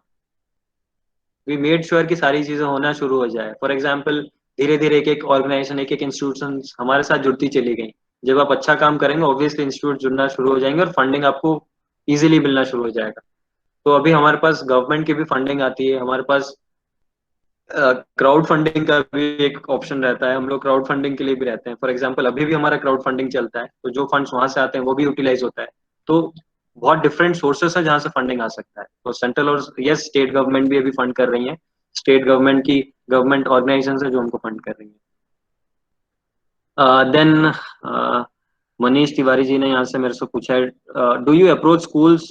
Speaker 2: we made sure कि सारी चीजें होना शुरू हो जाए. फॉर एग्जाम्पल, धीरे धीरे एक एक ऑर्गेनाइजेशन, एक एक इंस्टीट्यूशन हमारे साथ जुड़ती चली गई. जब आप अच्छा काम करेंगे, ऑब्वियसली इंस्टीट्यूट जुड़ना शुरू हो जाएंगे और फंडिंग आपको इजीली मिलना शुरू हो जाएगा. तो अभी हमारे पास गवर्नमेंट की भी फंडिंग आती है, हमारे पास क्राउड फंडिंग का भी एक ऑप्शन रहता है. हम लोग क्राउड फंडिंग के लिए भी रहते हैं. फॉर एग्जाम्पल, अभी भी हमारा क्राउड फंडिंग चलता है, तो जो फंड्स वहां से आते हैं वो भी यूटिलाइज होता है. तो बहुत डिफरेंट सोर्सेस है जहां से फंडिंग आ सकता है. तो सेंट्रल और यस, स्टेट गवर्नमेंट भी अभी फंड कर रही है. स्टेट गवर्नमेंट की गवर्नमेंट ऑर्गेनाइजेशन है जो हमको फंड कर रही है. देन मनीष तिवारी जी ने यहाँ से मेरे से पूछा है, do you approach schools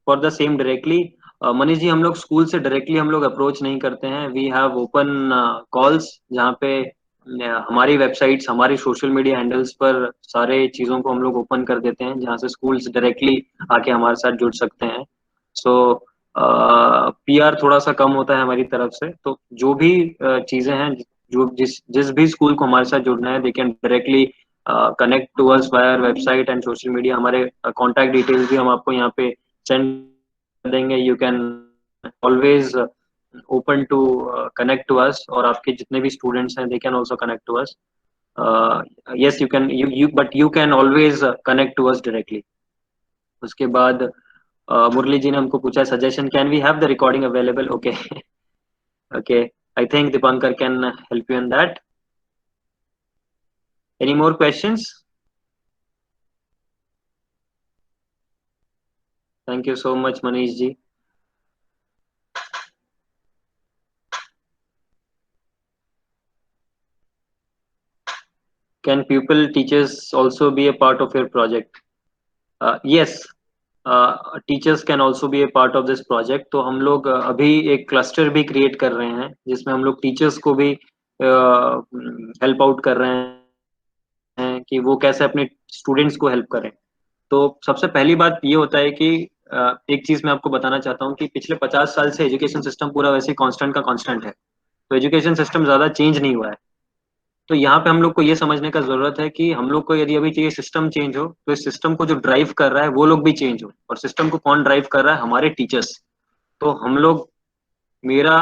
Speaker 2: for the same directly? Manish ji, हम लोग स्कूल से डायरेक्टली हम लोग अप्रोच नहीं करते हैं. वी हैव ओपन कॉल्स जहाँ पे हमारी वेबसाइट्स, हमारी सोशल मीडिया हैंडल्स पर सारे चीज़ों को हम लोग ओपन कर देते हैं, जहाँ से स्कूल्स डायरेक्टली आके हमारे साथ जुड़ सकते हैं. सो पीआर थोड़ा सा कम होता है हमारी तरफ से. तो जो भी चीज़ें हैं, जो जिस जिस भी स्कूल को हमारे साथ जुड़ना है, they can directly connect to us via website and social media. हमारे कॉन्टैक्ट डिटेल्स भी हम आपको यहाँ पे सेंड कर देंगे. You can always open to connect to us, और आपके जितने भी स्टूडेंट्स हैं, they can also connect to us. Yes, you can always connect to us directly. उसके बाद मुरली जी ने हमको पूछा, suggestion, can we have the recording available? Okay. Okay, I think Dipankar can help you in that. Any more questions? Thank you so much, Manish ji. Can pupil teachers also be a part of your project? Yes, teachers can also be a part of this project. तो हम लोग अभी एक cluster भी create कर रहे हैं जिसमें हम लोग टीचर्स को भी हेल्प आउट कर रहे हैं कि वो कैसे अपने स्टूडेंट्स को हेल्प करें. तो सबसे पहली बात ये होता है कि एक चीज मैं आपको बताना चाहता हूँ कि पिछले 50 साल से एजुकेशन सिस्टम पूरा वैसे कांस्टेंट का कांस्टेंट है. तो एजुकेशन सिस्टम ज्यादा चेंज नहीं हुआ है. तो यहाँ पे हम लोग को ये समझने का जरूरत है कि हम लोग को यदि अभी चाहिए सिस्टम चेंज हो, तो इस सिस्टम को जो ड्राइव कर रहा है वो लोग भी चेंज हो. और सिस्टम को कौन ड्राइव कर रहा है? हमारे टीचर्स. तो हम लोग, मेरा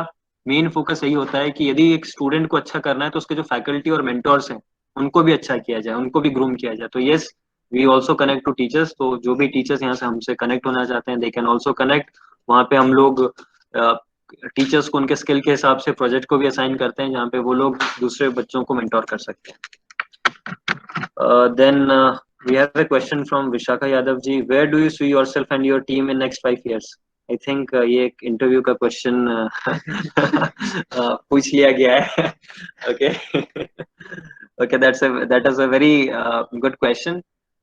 Speaker 2: मेन फोकस यही होता है कि यदि एक स्टूडेंट को अच्छा करना है, तो उसके जो फैकल्टी और मेंटोर्स हैं उनको भी अच्छा किया जाए, उनको भी ग्रूम किया जाए. तो yes, we also connect to teachers. तो जो भी टीचर्स यहाँ से हमसे कनेक्ट होना चाहते हैं, दे कैन ऑल्सो कनेक्ट. वहाँ पे हम लोग टीचर्स को उनके स्किल के हिसाब से प्रोजेक्ट को भी असाइन करते हैं, जहाँ पे वो लोग दूसरे बच्चों को मेंटोर कर सकते हैं. Then we have a question from Vishakha Yadav ji. Where do you see yourself and your team in next 5 years? I think ये एक इंटरव्यू का क्वेश्चन पूछ लिया गया है. Okay. Okay, that is a very good question.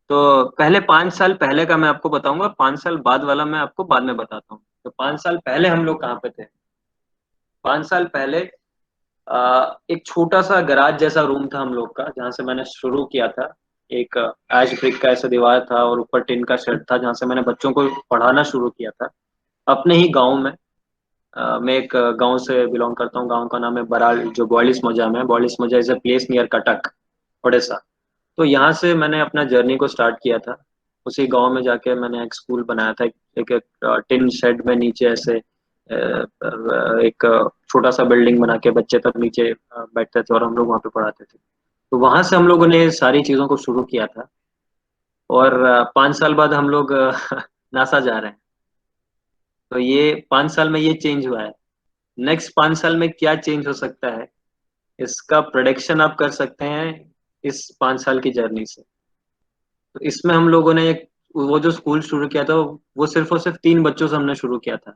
Speaker 2: तो पहले 5 साल पहले का मैं आपको बताऊंगा, 5 साल बाद वाला मैं आपको बाद में बताता हूँ. तो 5 साल पहले हम लोग कहाँ पे थे? 5 साल पहले एक छोटा सा गराज जैसा रूम था हम लोग का, जहाँ से मैंने शुरू किया था. एक एश ब्रिक का ऐसा दीवार था और ऊपर टिन का शेड था, जहाँ से मैंने बच्चों को पढ़ाना शुरू किया था अपने ही गांव में. मैं एक गांव से बिलोंग करता हूँ. गांव का नाम है बराल, जो बॉलिस मोजा में है. बॉलिस मोजा is a place near Cuttack, Odisha. तो यहाँ से मैंने अपना जर्नी को स्टार्ट किया था. उसी गांव में जाके मैंने एक स्कूल बनाया था. एक टिन शेड में नीचे ऐसे एक छोटा सा बिल्डिंग बना के बच्चे तब नीचे बैठते थे और हम लोग वहाँ पे पढ़ाते थे. तो वहां से हम लोगों ने सारी चीजों को शुरू किया था. और 5 साल बाद हम लोग नासा जा रहे हैं. तो ये 5 साल में ये चेंज हुआ है. नेक्स्ट 5 साल में क्या चेंज हो सकता है, इसका प्रोडिक्शन आप कर सकते हैं इस 5 साल की जर्नी से। तो इसमें हम लोगों ने एक, वो जो स्कूल शुरू किया था वो सिर्फ और सिर्फ 3 बच्चों से हमने शुरू किया था।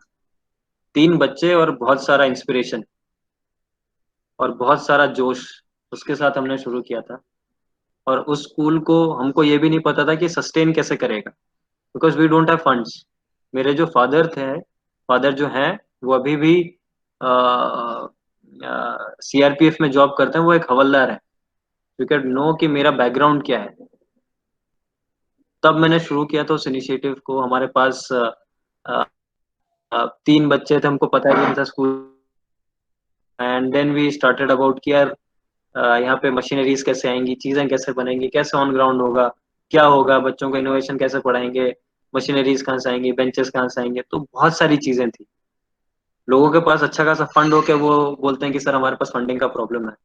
Speaker 2: 3 बच्चे और बहुत सारा इंस्पिरेशन और बहुत सारा जोश, उसके साथ हमने शुरू किया था। और उस स्कूल को हमको ये भी नहीं पता था कि सस्टेन कैसे करेगा, because we don't have funds. मेरे जो फादर जो हैं, वो अभी भी सीआरपीएफ में जॉब करते हैं, वो एक हवलदार है। यू कैन नो कि मेरा बैकग्राउंड क्या है। तब मैंने शुरू किया था उस इनिशिएटिव को। हमारे पास 3 बच्चे थे, हमको पता है कि इनका school, and then we started about कि यार यहाँ पे मशीनरीज कैसे आएंगी, चीजें कैसे बनेंगी, कैसे ऑन ग्राउंड होगा, क्या होगा, बच्चों को इनोवेशन कैसे पढ़ाएंगे, मशीनरीज कहाँ से आएंगी, बेंचेस कहाँ से आएंगे। तो बहुत सारी चीजें थी। लोगों के पास अच्छा खासा फंड हो के वो बोलते हैं कि सर हमारे पास फंडिंग का प्रॉब्लम है,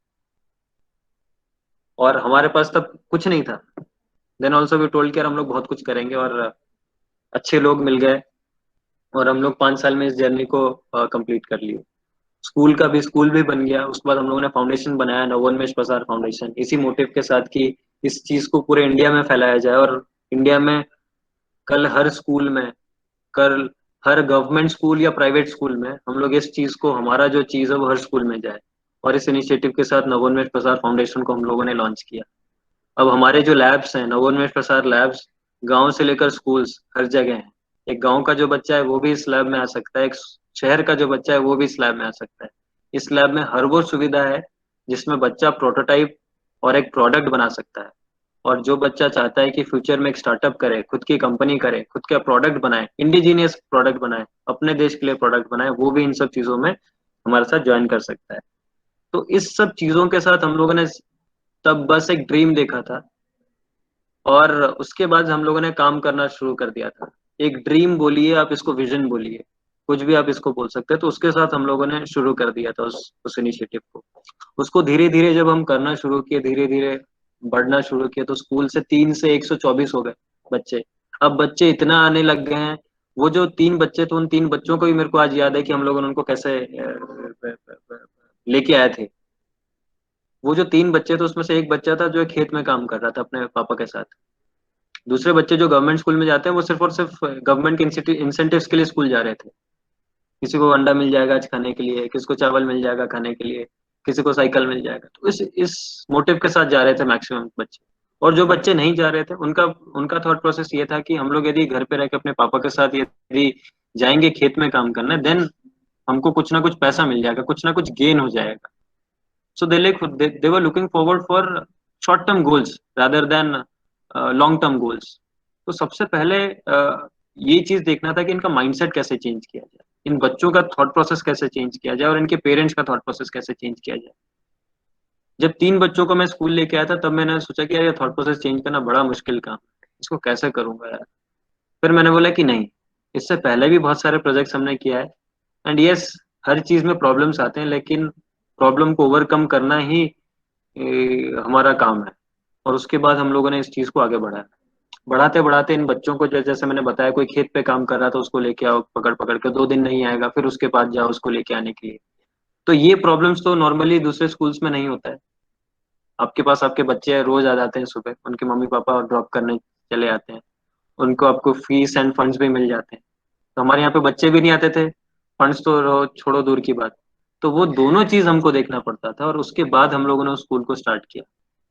Speaker 2: और हमारे पास तब कुछ नहीं था। देन ऑल्सो वी टोल्ड कि यार हम लोग बहुत कुछ करेंगे, और अच्छे लोग मिल गए, और हम लोग 5 साल में इस जर्नी को कंप्लीट कर लिए। स्कूल भी बन गया। उसके बाद हम लोगों ने फाउंडेशन बनाया, नवोन्मेष प्रसार फाउंडेशन, इसी मोटिव के साथ कि इस चीज को पूरे इंडिया में फैलाया जाए, और इंडिया में कल हर स्कूल में, कल हर गवर्नमेंट स्कूल या प्राइवेट स्कूल में हम लोग इस चीज को, हमारा जो चीज है वो हर स्कूल में जाए। और इस इनिशिएटिव के साथ नवोन्मेष प्रसार फाउंडेशन को हम लोगों ने लॉन्च किया। अब हमारे जो लैब्स हैं, नवोन्मेष प्रसार लैब्स, गांव से लेकर स्कूल्स हर जगह हैं। एक गांव का जो बच्चा है वो भी इस लैब में आ सकता है, एक शहर का जो बच्चा है वो भी इस लैब में आ सकता है। इस लैब में हर वो सुविधा है जिसमें बच्चा प्रोटोटाइप और एक प्रोडक्ट बना सकता है। और जो बच्चा चाहता है कि फ्यूचर में एक स्टार्टअप करे, खुद की कंपनी करे, खुद का प्रोडक्ट बनाए, इंडिजीनियस प्रोडक्ट बनाए, अपने देश के लिए प्रोडक्ट बनाए, वो भी इन सब चीजों में हमारे साथ ज्वाइन कर सकता है। तो इस सब चीजों के साथ हम लोगों ने तब बस एक ड्रीम देखा था, और उसके बाद हम लोगों ने काम करना शुरू कर दिया था। एक ड्रीम बोलिए, आप इसको विजन बोलिए, कुछ भी आप इसको बोल सकते हैं। तो उसके साथ हम लोगों ने शुरू कर दिया था उस इनिशिएटिव को। उसको धीरे धीरे जब हम करना शुरू किए, धीरे धीरे बढ़ना शुरू किया, तो स्कूल से 3 से 124 हो गए बच्चे। अब बच्चे इतना आने लग गए हैं। वो जो 3 बच्चे थे, उन 3 बच्चों को भी मेरे को आज याद है कि हम लोगों ने उनको कैसे लेके आए थे। वो जो 3 बच्चे थे, उसमें से एक बच्चा था जो खेत में काम कर रहा था अपने पापा के साथ। दूसरे बच्चे जो गवर्नमेंट स्कूल में जाते हैं, वो सिर्फ और सिर्फ गवर्नमेंट के इंसेंटिव्स के लिए स्कूल जा रहे थे। किसी को अंडा मिल जाएगा आज खाने के लिए, किसी को चावल मिल जाएगा खाने के लिए, किसी को साइकिल मिल जाएगा। तो इस मोटिव के साथ जा रहे थे मैक्सिमम बच्चे। और जो बच्चे नहीं जा रहे थे, उनका उनका थॉट प्रोसेस ये था कि हम लोग यदि घर पे रह के अपने पापा के साथ यदि जाएंगे खेत में काम करने, देन हमको कुछ ना कुछ पैसा मिल जाएगा, कुछ ना कुछ गेन हो जाएगा। So they were looking forward for short term goals rather than long term goals. तो सबसे पहले ये चीज देखना था कि इनका माइंडसेट कैसे चेंज किया जाए, इन बच्चों का थॉट प्रोसेस कैसे चेंज किया जाए, और इनके पेरेंट्स का थॉट प्रोसेस कैसे चेंज किया जाए। जब 3 बच्चों को मैं स्कूल लेके आया था, तब मैंने सोचा कि यार ये थॉट प्रोसेस चेंज करना बड़ा मुश्किल काम है, इसको कैसे करूंगा यार। फिर मैंने बोला कि नहीं, इससे पहले भी बहुत सारे प्रोजेक्ट्स हमने किया है, एंड यस, हर चीज में प्रॉब्लम्स आते हैं, लेकिन प्रॉब्लम को ओवरकम करना ही हमारा काम है। और उसके बाद हम लोगों ने इस चीज को आगे बढ़ाया। बढ़ाते बढ़ाते इन बच्चों को, जैसे मैंने बताया, कोई खेत पे काम कर रहा था, उसको लेके आओ पकड़ पकड़ के, 2 दिन नहीं आएगा, फिर उसके पास जाओ उसको लेके आने के लिए। तो ये प्रॉब्लम्स तो नॉर्मली दूसरे स्कूल्स में नहीं होता है। आपके पास आपके बच्चे रोज आ जाते हैं, सुबह उनके मम्मी पापा ड्रॉप करने चले आते हैं, उनको आपको फीस एंड फंड्स भी मिल जाते हैं। तो हमारे यहाँ पे बच्चे भी नहीं आते थे, फंड्स तो छोड़ो दूर की बात। तो वो दोनों चीज हमको देखना पड़ता था, और उसके बाद हम लोगों ने उस स्कूल को स्टार्ट किया।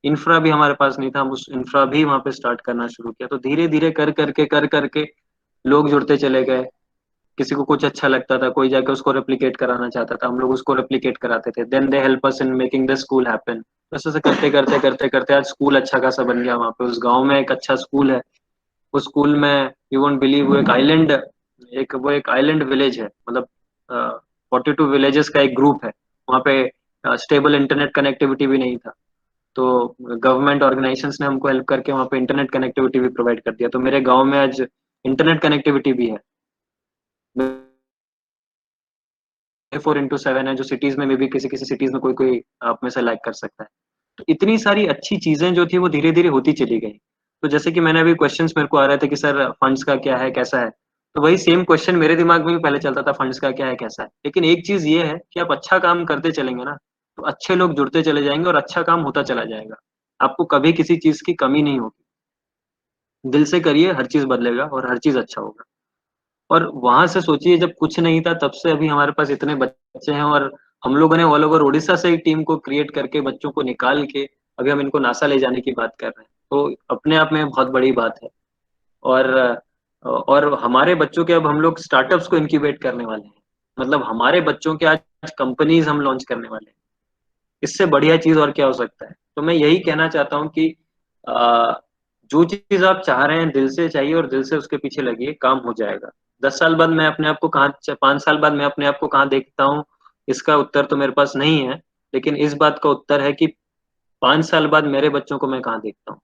Speaker 2: इंफ्रा भी हमारे पास नहीं था, हम उस इंफ्रा भी वहां पे स्टार्ट करना शुरू किया। तो धीरे धीरे कर करके लोग जुड़ते चले गए। किसी को कुछ अच्छा लगता था, कोई जाके उसको रेप्लिकेट कराना चाहता था, हम लोग उसको रेप्लिकेट कराते थे। Then they help us in making the school happen. ऐसे से करते करते आज स्कूल अच्छा खासा बन गया। वहाँ पे उस गांव में एक अच्छा स्कूल है। उस स्कूल में यू वोंट बिलीव, वो एक आइलैंड विलेज है, मतलब 42 विलेजेस का एक ग्रुप है। वहाँ पे स्टेबल इंटरनेट कनेक्टिविटी भी नहीं था। तो गवर्नमेंट ऑर्गेनाइजेशंस ने हमको हेल्प करके वहाँ पे इंटरनेट कनेक्टिविटी भी प्रोवाइड कर दिया। तो मेरे गांव में आज इंटरनेट कनेक्टिविटी भी है, 4x7 है, जो सिटीज में भी किसी किसी सिटीज में कोई कोई आप में से लैग कर सकता है। तो इतनी सारी अच्छी चीजें जो थी वो धीरे धीरे होती चली गई। तो जैसे कि मैंने अभी क्वेश्चंस मेरे को आ रहे थे कि सर फंड्स का क्या है, कैसा है, तो वही सेम क्वेश्चन मेरे दिमाग में भी पहले चलता था, फंड्स का क्या है कैसा है। लेकिन एक चीज ये है कि आप अच्छा काम करते चलेंगे ना, तो अच्छे लोग जुड़ते चले जाएंगे और अच्छा काम होता चला जाएगा। आपको कभी किसी चीज की कमी नहीं होगी। दिल से करिए, हर चीज बदलेगा और हर चीज अच्छा होगा। और वहां से सोचिए, जब कुछ नहीं था तब से अभी हमारे पास इतने बच्चे हैं, और हम लोगों ने ऑल ओवर उड़ीसा से एक टीम को क्रिएट करके बच्चों को निकाल के अभी हम इनको नासा ले जाने की बात कर रहे हैं, तो अपने आप में बहुत बड़ी बात है। और हमारे बच्चों के अब हम लोग स्टार्टअप्स को इंक्यूबेट करने वाले हैं। मतलब हमारे बच्चों के आज कंपनीज हम लॉन्च करने वाले हैं। इससे बढ़िया चीज और क्या हो सकता है। तो मैं यही कहना चाहता हूँ कि अ, जो चीज आप चाह रहे हैं दिल से चाहिए और दिल से उसके पीछे लगिए, काम हो जाएगा। 10 साल बाद मैं अपने आप को कहाँ, 5 साल बाद मैं अपने आप को कहाँ देखता हूँ, इसका उत्तर तो मेरे पास नहीं है। लेकिन इस बात का उत्तर है कि 5 साल बाद मेरे बच्चों को मैं कहाँ देखता हूँ।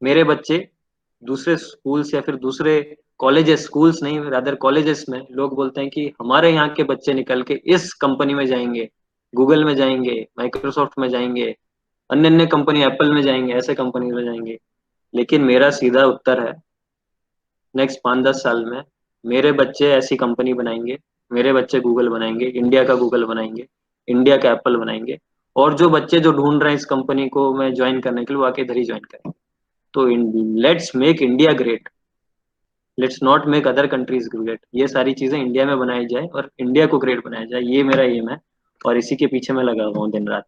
Speaker 2: मेरे बच्चे दूसरे स्कूल्स या फिर दूसरे कॉलेजेस, स्कूल्स नहीं रादर कॉलेजेस में लोग बोलते हैं कि हमारे यहाँ के बच्चे निकल के इस कंपनी में जाएंगे, गूगल में जाएंगे, माइक्रोसॉफ्ट में जाएंगे, अन्य अन्य कंपनी, एप्पल में जाएंगे, ऐसे कंपनी में जाएंगे। लेकिन मेरा सीधा उत्तर है, नेक्स्ट 5-10 साल में मेरे बच्चे ऐसी कंपनी बनाएंगे, मेरे बच्चे गूगल बनाएंगे, इंडिया का गूगल बनाएंगे, इंडिया का एप्पल बनाएंगे। और जो बच्चे जो ढूंढ रहे हैं इस कंपनी को मैं ज्वाइन करने के लिए, वो आके इधर ही ज्वाइन करेंगे। तो let's make India great, let's not make other countries great. ये सारी चीजें इंडिया में बनाई जाए और इंडिया को ग्रेट बनाया जाए, ये मेरा एम है। और इसी के पीछे मैं लगा हुआ हूँ दिन रात।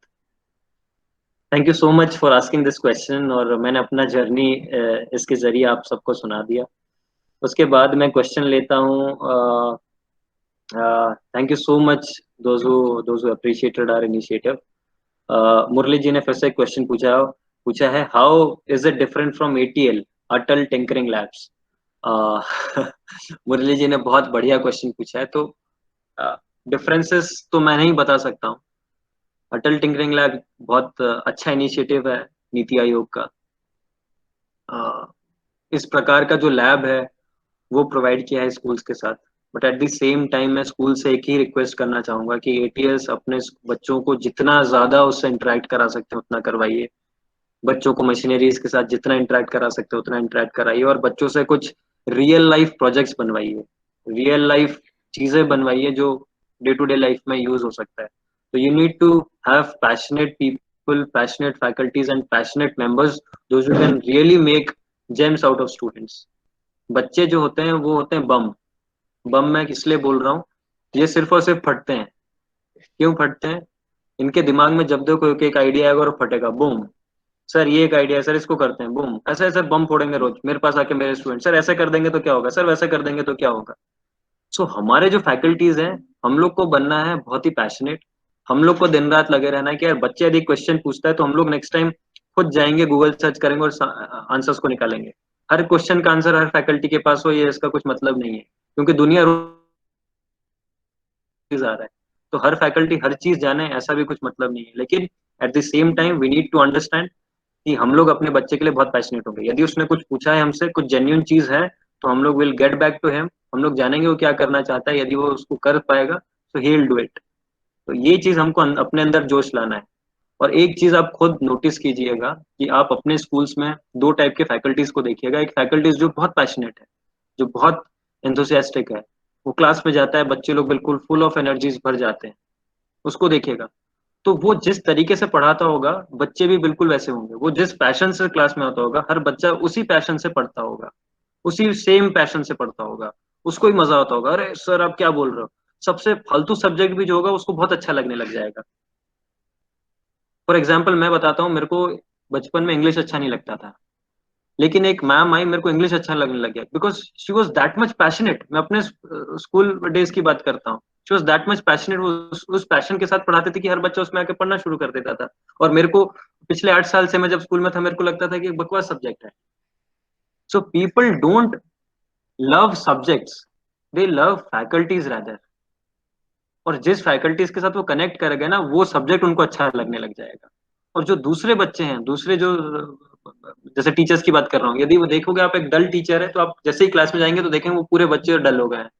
Speaker 2: Thank you so much for asking this question. और मैंने अपना जर्नी इसके जरिए आप सबको सुना दिया। उसके बाद मैं क्वेश्चन लेता हूँ। Thank you so much those who appreciated our initiative. Murli ji ने फिर से क्वेश्चन पूछा है, how is it different from ATL, Atal tinkering labs. Murli ji ने बहुत बढ़िया क्वेश्चन पूछा है। तो डिफरेंसेस तो मैं नहीं बता सकता हूँ। अटल टिंकरिंग लैब बहुत अच्छा इनिशिएटिव है नीति आयोग का। इस प्रकार का जो लैब है वो प्रोवाइड किया है स्कूल्स के साथ। But at the same time मैं स्कूल से एक ही रिक्वेस्ट करना चाहूंगा कि एटीएस अपने बच्चों को जितना ज्यादा उससे इंटरेक्ट करा सकते हैं उतना करवाइए। बच्चों को मशीनरीज के साथ जितना इंटरेक्ट करा सकते हैं उतना इंटरेक्ट कराइए, और बच्चों से कुछ रियल लाइफ प्रोजेक्ट्स बनवाइए, रियल लाइफ चीजें बनवाइए जो डे टू डे लाइफ में यूज हो सकता है। तो you need to have passionate people, passionate faculties and passionate members, those who can really make gems out of students. बच्चे जो होते हैं वो होते हैं बम। बम मैं इसलिए बोल रहा हूँ, ये सिर्फ और सिर्फ फटते हैं। क्यों फटते हैं? इनके दिमाग में जब देखो एक आइडिया आएगा और फटेगा, बूम, सर ये एक आइडिया है सर, इसको करते हैं, बूम, ऐसे ऐसे बम फोड़ेंगे रोज मेरे पास आके मेरे स्टूडेंट, सर ऐसे कर देंगे तो क्या होगा, सर वैसे कर देंगे तो क्या होगा। सो हमारे जो फैकल्टीज हैं, हम लोग को बनना है बहुत ही पैशनेट। हम लोग को दिन रात लगे रहना है कि यार बच्चे यदि क्वेश्चन पूछता है तो हम लोग नेक्स्ट टाइम खुद जाएंगे, गूगल सर्च करेंगे और आंसर्स को निकालेंगे। हर क्वेश्चन का आंसर हर फैकल्टी के पास हो, ये इसका कुछ मतलब नहीं है, क्योंकि दुनिया रोज आ रहा है। तो हर फैकल्टी हर चीज जाने ऐसा भी कुछ मतलब नहीं है। लेकिन at the same time we need to understand कि हम लोग अपने बच्चे के लिए बहुत पैशनेट होंगे। यदि उसने कुछ पूछा है हमसे, कुछ जेन्युइन चीज है, तो हम लोग will get back to him. हम लोग जानेंगे वो क्या करना चाहता है, यदि वो उसको कर पाएगा तो ही विल डू इट। तो ये चीज हमको अपने अंदर जोश लाना है। और एक चीज आप खुद नोटिस कीजिएगा कि आप अपने स्कूल्स में दो टाइप के फैकल्टीज को देखिएगा। एक फैकल्टीज जो बहुत पैशनेट है, जो बहुत एंथुसियास्टिक है, वो क्लास में जाता है, बच्चे लोग बिल्कुल फुल ऑफ एनर्जीज भर जाते हैं, उसको देखिएगा। तो वो जिस तरीके से पढ़ाता होगा बच्चे भी बिल्कुल वैसे होंगे। वो जिस पैशन से क्लास में आता होगा हर बच्चा उसी पैशन से पढ़ता होगा, उसी सेम पैशन से पढ़ता होगा। उसको ही मजा आता होगा, अरे सर आप क्या बोल रहे हो। सबसे फालतू सब्जेक्ट भी जो होगा उसको बहुत अच्छा लगने लग जाएगा। फॉर एग्जाम्पल मैं बताता हूँ, मेरे को बचपन में इंग्लिश अच्छा नहीं लगता था, लेकिन एक मैम आई, मेरे को इंग्लिश अच्छा लगने लग गया, because she was that much passionate. मैं अपने स्कूल डेज की बात करता हूँ। She was that much passionate, वो उस पैशन के साथ पढ़ाते थे कि हर बच्चा उसमें आके पढ़ना शुरू कर देता था। और मेरे को पिछले 8 साल से मैं जब स्कूल में था, मेरे को लगता था कि एक बकवास सब्जेक्ट है। So people don't love subjects, they love faculties rather. और जिस फैकल्टीज के साथ वो कनेक्ट करेंगे ना, वो सब्जेक्ट उनको अच्छा लगने लग जाएगा। और जो दूसरे बच्चे हैं, दूसरे जो जैसे टीचर्स की बात कर रहा हूँ, यदि वो देखोगे आप एक डल टीचर है तो आप जैसे ही क्लास में जाएंगे तो देखेंगे वो पूरे बच्चे डल हो गए हैं।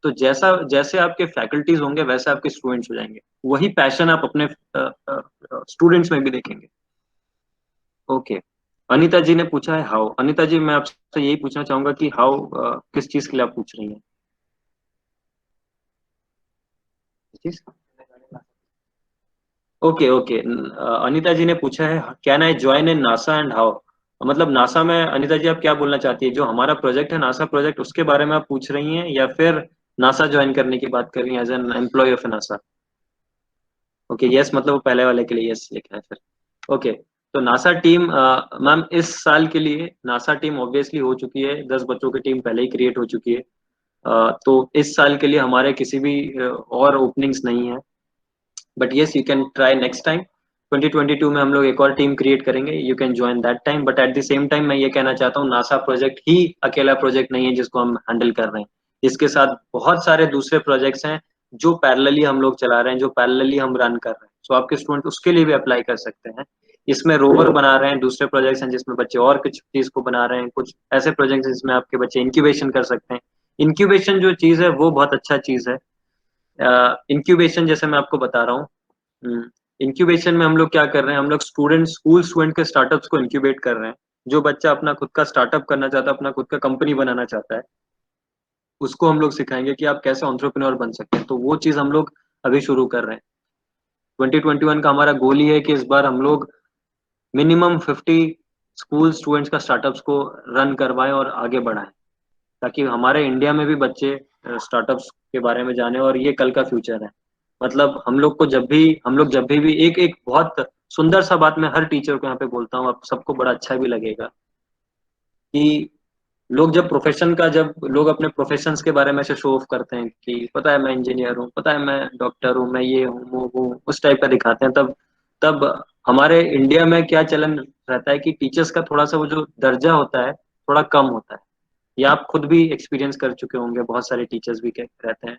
Speaker 2: तो जैसा जैसे आपके फैकल्टीज होंगे वैसे आपके स्टूडेंट्स हो जाएंगे। वही पैशन आप अपने स्टूडेंट्स में भी देखेंगे। ओके, अनीता जी ने पूछा है हाउ। अनीता जी, मैं आपसे यही पूछना चाहूंगा कि हाउ किस चीज के लिए आप पूछ रही हैं? चीज ओके ओके। अनीता जी ने पूछा है can I join in NASA and how. मतलब नासा में अनीता जी आप क्या बोलना चाहती है, जो हमारा प्रोजेक्ट है नासा प्रोजेक्ट उसके बारे में आप पूछ रही हैं, या फिर नासा ज्वाइन करने की बात कर रही हैं as an employ of NASA? Okay yes, मतलब वो पहले वाले के लिए यस लिखा है फिर। ओके, तो नासा टीम मैम इस साल के लिए नासा टीम ऑब्वियसली हो चुकी है, 10 बच्चों की टीम पहले ही क्रिएट हो चुकी है। तो इस साल के लिए हमारे किसी भी और ओपनिंग्स नहीं है, but yes you can try next time. 2022 में हम लोग एक और टीम क्रिएट करेंगे, you can join that time. But at the same time मैं ये कहना चाहता हूँ नासा प्रोजेक्ट ही अकेला प्रोजेक्ट नहीं है जिसको हम हैंडल कर रहे हैं। इसके साथ बहुत सारे दूसरे प्रोजेक्ट्स हैं जो पैरेलली हम लोग चला रहे हैं, जो पैरेलली हम रन कर रहे हैं। सो आपके स्टूडेंट उसके लिए भी अप्लाई कर सकते हैं। इसमें रोवर बना रहे हैं, दूसरे प्रोजेक्ट्स हैं जिसमें बच्चे और कुछ चीज को बना रहे हैं, कुछ ऐसे प्रोजेक्ट्स जिसमें आपके बच्चे इंक्यूबेशन कर सकते हैं। इंक्यूबेशन जो चीज है वो बहुत अच्छा चीज है। इंक्यूबेशन जैसे मैं आपको बता रहा हूँ, इंक्यूबेशन में हम लोग क्या कर रहे हैं, हम लोग स्कूल स्टूडेंट के स्टार्टअप्स को इंक्यूबेट कर रहे हैं। जो बच्चा अपना खुद का स्टार्टअप करना चाहता है, अपना खुद का कंपनी बनाना चाहता है, उसको हम लोग सिखाएंगे कि आप कैसे एंटरप्रेन्योर बन सकते हैं। तो वो चीज हम लोग अभी शुरू कर रहे हैं। 2021 का हमारा गोल ही है कि इस बार हम लोग मिनिमम 50 स्कूल स्टूडेंट्स का स्टार्टअप्स को रन करवाएं और आगे बढ़ाएं, ताकि हमारे इंडिया में भी बच्चे स्टार्टअप्स के बारे में जाने, और ये कल का फ्यूचर है। मतलब हम लोग जब भी एक एक बहुत सुंदर सा बात मैं हर टीचर को यहाँ पे बोलता हूँ, आप सबको बड़ा अच्छा भी लगेगा कि जब लोग अपने प्रोफेशंस के बारे में से शो ऑफ करते हैं कि पता है मैं इंजीनियर हूँ, पता है मैं डॉक्टर हूँ, मैं ये हूँ वो हूँ, उस टाइप का दिखाते हैं, तब तब हमारे इंडिया में क्या चलन रहता है कि टीचर्स का थोड़ा सा वो जो दर्जा होता है थोड़ा कम होता है। ये आप खुद भी एक्सपीरियंस कर चुके होंगे, बहुत सारे टीचर्स भी रहते हैं,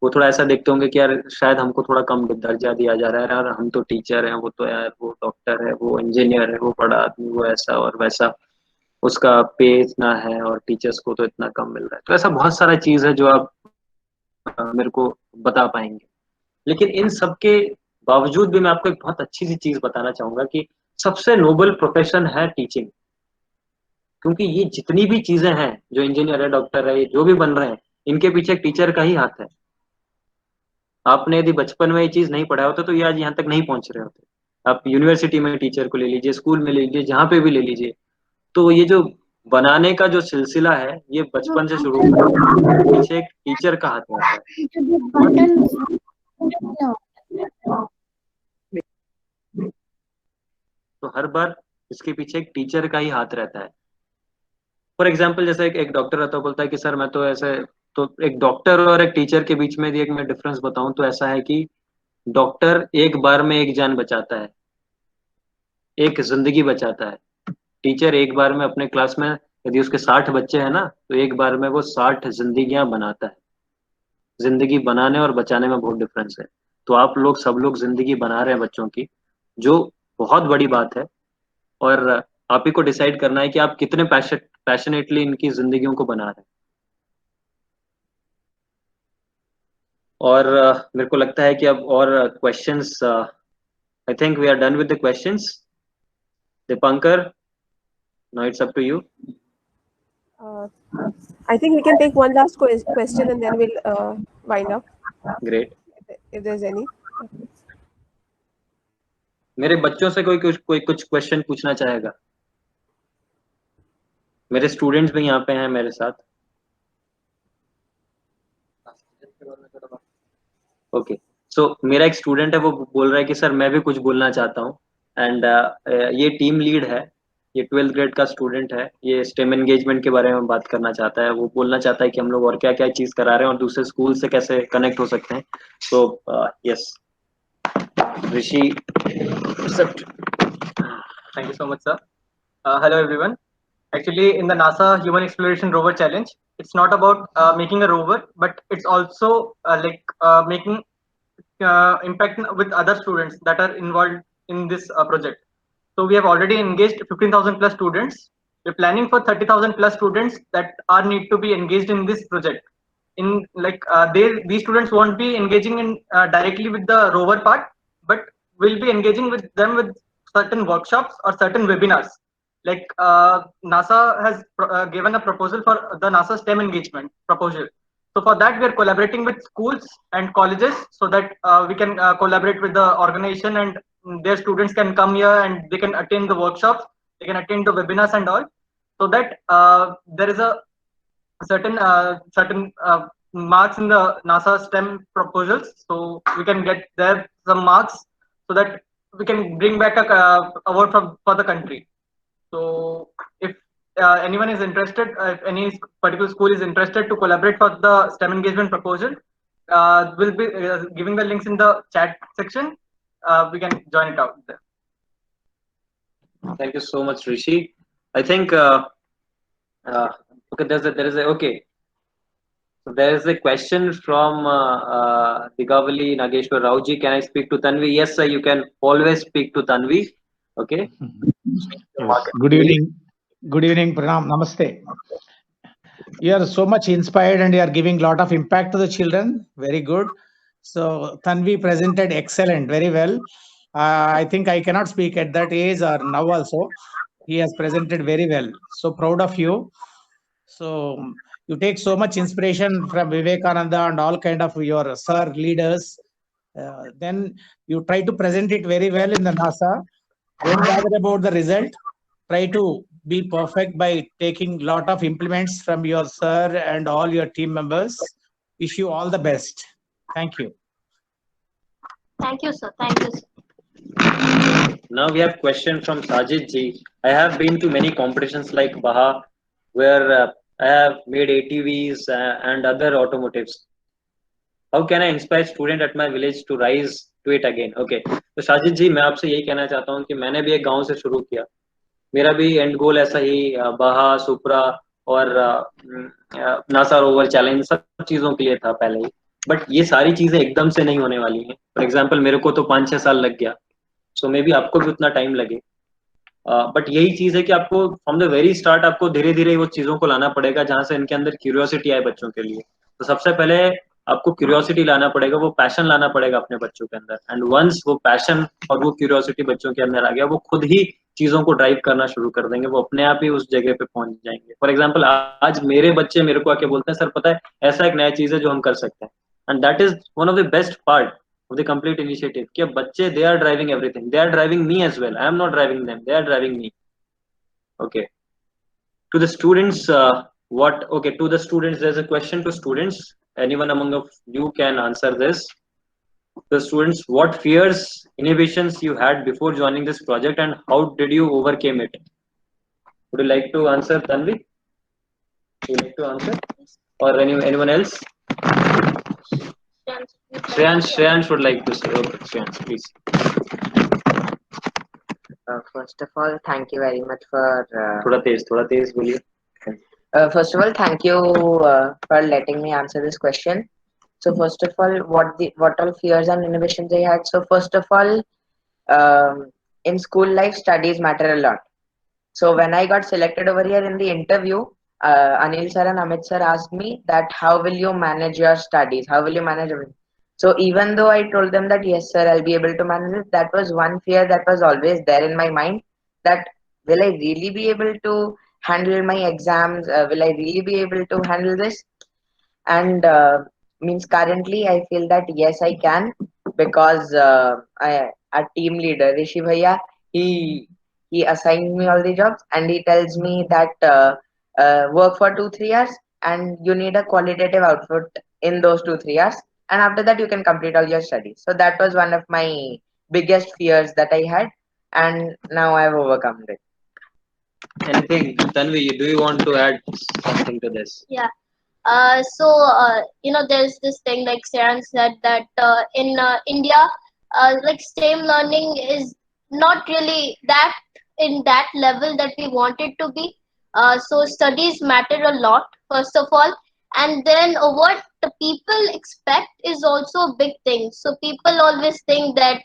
Speaker 2: वो थोड़ा ऐसा देखते होंगे कि यार शायद हमको थोड़ा कम दर्जा दिया जा रहा है, यार हम तो टीचर हैं, वो तो यार वो डॉक्टर है, वो इंजीनियर है, वो बड़ा आदमी, वो ऐसा और वैसा, उसका पे इतना है और टीचर्स को तो इतना कम मिल रहा है। तो ऐसा बहुत सारा चीज है जो आप मेरे को बता पाएंगे। लेकिन इन सब के बावजूद भी मैं आपको एक बहुत अच्छी सी चीज बताना चाहूंगा कि सबसे नोबल प्रोफेशन है टीचिंग। क्योंकि ये जितनी भी चीजें हैं, जो इंजीनियर है, डॉक्टर है, ये जो भी बन रहे हैं, इनके पीछे एक टीचर का ही हाथ है। आपने यदि बचपन में ये चीज नहीं पढ़ा होता तो ये आज यहाँ तक नहीं पहुंच रहे होते। आप यूनिवर्सिटी में टीचर को ले लीजिए, स्कूल में ले लीजिए, जहाँ पे भी ले लीजिए, तो ये जो बनाने का जो सिलसिला है ये बचपन से शुरू होता है, पीछे एक टीचर का हाथ होता है। तो हर बार इसके पीछे एक टीचर का ही हाथ रहता है। फॉर एग्जाम्पल जैसे एक डॉक्टर रहता है, बोलता है कि सर मैं तो ऐसे, तो एक डॉक्टर और एक टीचर के बीच में यदि एक मैं डिफरेंस बताऊं तो ऐसा है कि डॉक्टर एक बार में एक जान बचाता है, एक जिंदगी बचाता है। टीचर एक बार में अपने क्लास में यदि उसके 60 बच्चे हैं ना, तो एक बार में वो 60 जिंदगियां बनाता है। जिंदगी बनाने और बचाने में बहुत डिफरेंस है। तो आप लोग सब लोग जिंदगी बना रहे हैं बच्चों की, जो बहुत बड़ी बात है। और आप ही को डिसाइड करना है कि आप कितने पैशनेटली इनकी जिंदगियों को बना रहे हैं। और मेरे को लगता है कि अब और questions, I think we are done with the questions. Dipankar, now it's up to you.
Speaker 1: Uh, I think we can take one last question and then we'll wind up
Speaker 2: great.
Speaker 1: if there's any.
Speaker 2: मेरे बच्चों से कोई कुछ question पूछना चाहेगा? मेरे students भी यहाँ पे हैं मेरे साथ। ओके, सो मेरा एक स्टूडेंट है, वो बोल रहा है कि सर मैं भी कुछ बोलना चाहता हूँ। एंड ये टीम लीड है, ये 12th ग्रेड का स्टूडेंट है, ये स्टेम एंगेजमेंट के बारे में बात करना चाहता है। वो बोलना चाहता है कि हम लोग और क्या क्या चीज करा रहे हैं और दूसरे स्कूल से कैसे कनेक्ट हो सकते हैं। So yes Rishi.
Speaker 5: Thank you so much, sir. Hello, everyone. Actually, in the NASA Human Exploration Rover Challenge, it's not about making a rover, but it's also making impact with other students that are involved in this project. So we have already engaged 15,000 plus students. We're planning for 30,000 plus students that are need to be engaged in this project. In these students won't be engaging in directly with the rover part, but we'll be engaging with them with certain workshops or certain webinars like NASA has given a proposal for the NASA STEM engagement proposal. So for that, we are collaborating with schools and colleges so that we can collaborate with the organization, and their students can come here and they can attend the workshops, they can attend the webinars and all, so that there is a certain marks in the NASA STEM proposals, so we can get there some marks so that we can bring back a award for the country. So if anyone is interested, if any particular school is interested to collaborate for the STEM engagement proposal, we'll be giving the links in the chat section. We can join it out there.
Speaker 2: Thank you so much, Rishi. I think okay, okay. So there is a question from Digavali Nageshwar Rauji. Can I speak to Tanvi? Yes, sir. You can always speak to Tanvi. Okay.
Speaker 6: Yes. Good evening. Good evening, Pranam. Namaste. You are so much inspired and you are giving a lot of impact to the children. Very good. So Tanvi presented excellent, very well. I think I cannot speak at that age or now also. He has presented very well. So proud of you. So you take so much inspiration from Vivekananda and all kind of your sir leaders. Then you try to present it very well in the NASA. Don't bother about the result. Try to be perfect by taking lot of implements from your sir and all your team members. Wish you all the best. Thank you.
Speaker 3: Thank you, sir. Thank you, sir.
Speaker 2: Now we have question from Sajid ji. I have been to many competitions like Baha, where I have made ATVs and other automotives. How can I inspire student at my village to rise to it again? Okay. तो साजिद जी मैं आपसे यही कहना चाहता हूँ कि मैंने भी एक गांव से शुरू किया. मेरा भी एंड गोल ऐसा ही बाहा सुप्रा और नासा रोवर चैलेंज सब चीजों के लिए था पहले ही. बट ये सारी चीजें एकदम से नहीं होने वाली हैं. फॉर एग्जांपल मेरे को तो 5-6 साल लग गया. सो मे बी आपको भी उतना टाइम लगे. बट यही चीज है कि आपको फ्रॉम द वेरी स्टार्ट आपको धीरे धीरे वो चीजों को लाना पड़ेगा जहां से इनके अंदर क्यूरियोसिटी आए बच्चों के लिए. तो सबसे पहले आपको क्यूरियोसिटी लाना पड़ेगा, वो पैशन लाना पड़ेगा अपने बच्चों के अंदर. एंड वंस वो पैशन और वो क्यूरियोसिटी बच्चों के अंदर आ गया, वो खुद ही चीजों को ड्राइव करना शुरू कर देंगे. वो अपने आप ही उस जगह पे पहुंच जाएंगे. फॉर एग्जाम्पल आज मेरे बच्चे मेरे को आके बोलते हैं सर पता है ऐसा एक नया चीज है जो हम कर सकते हैं. And that is one of the best part of the complete initiative कि बच्चे they are driving everything, they are driving me as well, I am not driving them, they are driving me. Okay, to the students to the students, there's a question to students. Anyone among of you can answer this. The students, what fears, inhibitions you had before joining this project and how did you overcome it? Would you like to answer, Tanvi? Would you like to answer, or anyone else? Shreyansh would like to say. Okay, Shreyansh, please.
Speaker 7: First of all, thank you very much for.
Speaker 2: थोड़ा तेज बोलिए.
Speaker 7: First of all, thank you for letting me answer this question. So first of all, what all fears and inhibitions I had. So first of all, in school life, studies matter a lot. So when I got selected over here in the interview, Anil sir and Amit sir asked me that how will you manage your studies? How will you manage everything? So even though I told them that yes sir, I'll be able to manage it, that was one fear that was always there in my mind, that will I really be able to handle my exams? Will I really be able to handle this? And means currently I feel that yes I can, because our team leader Rishi Bhaiya, he assigned me all the jobs and he tells me that work for 2-3 years and you need a qualitative output in those 2-3 years, and after that you can complete all your studies. So that was one of my biggest fears that I had, and now I've overcome it.
Speaker 2: Anything, Tanvi, do you want to add something to this?
Speaker 3: Yeah. There's this thing like Saran said that in India, like STEM learning is not really that in that level that we want it to be. So studies matter a lot, first of all, and then what the people expect is also a big thing. So people always think that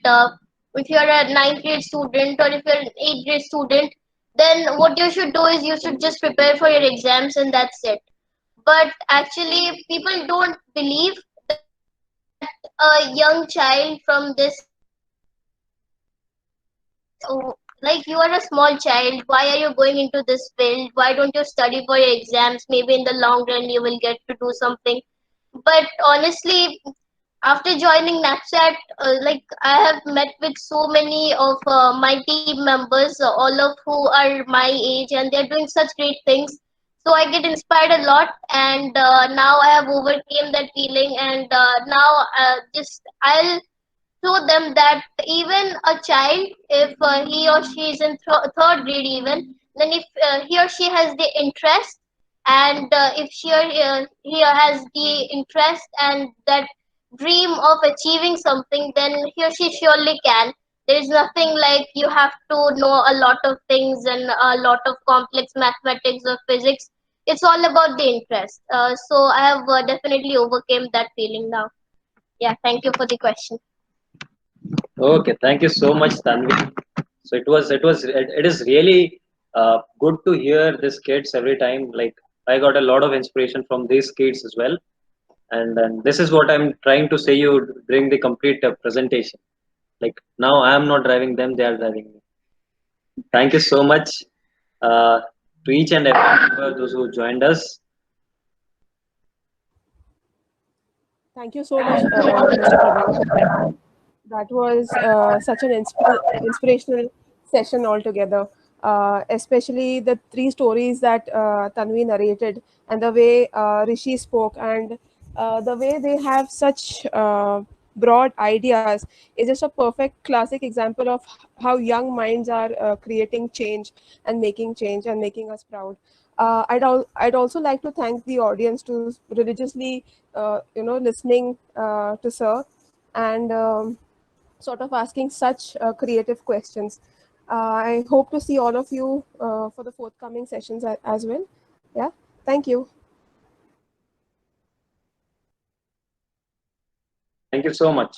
Speaker 3: if you're a 9th grade student or if you're an 8th grade student, then what you should do is you should just prepare for your exams and that's it. But actually, people don't believe that a young child from this like you are a small child, why are you going into this field? Why don't you study for your exams? Maybe in the long run you will get to do something. But honestly, after joining Knapsat, like I have met with so many of my team members, all of who are my age, and they're doing such great things. So I get inspired a lot, and now I have overcame that feeling, and now just I'll show them that even a child, if he or she is in third grade even, then if he or she has the interest, and if she or he has the interest and that dream of achieving something, then he or she surely can. There is nothing like you have to know a lot of things and a lot of complex mathematics or physics. It's all about the interest. So I have definitely overcame that feeling now. Yeah, thank you for the question.
Speaker 2: Okay, thank you so much, Tanvi. So it is really good to hear these kids every time. Like I got a lot of inspiration from these kids as well, and this is what I'm trying to say you during the complete presentation. Like now I am not driving them; they are driving me. Thank you so much to each and every member, those who joined us.
Speaker 1: Thank you so much, Mr. Pradhan. That was such an inspirational session altogether, especially the three stories that Tanvi narrated, and the way Rishi spoke, and the way they have such broad ideas is just a perfect classic example of how young minds are creating change and making change and making us proud. I'd also like to thank the audience to religiously, listening to Sir, and sort of asking such creative questions. I hope to see all of you for the forthcoming sessions as well. Yeah, thank you.
Speaker 2: Thank you so much.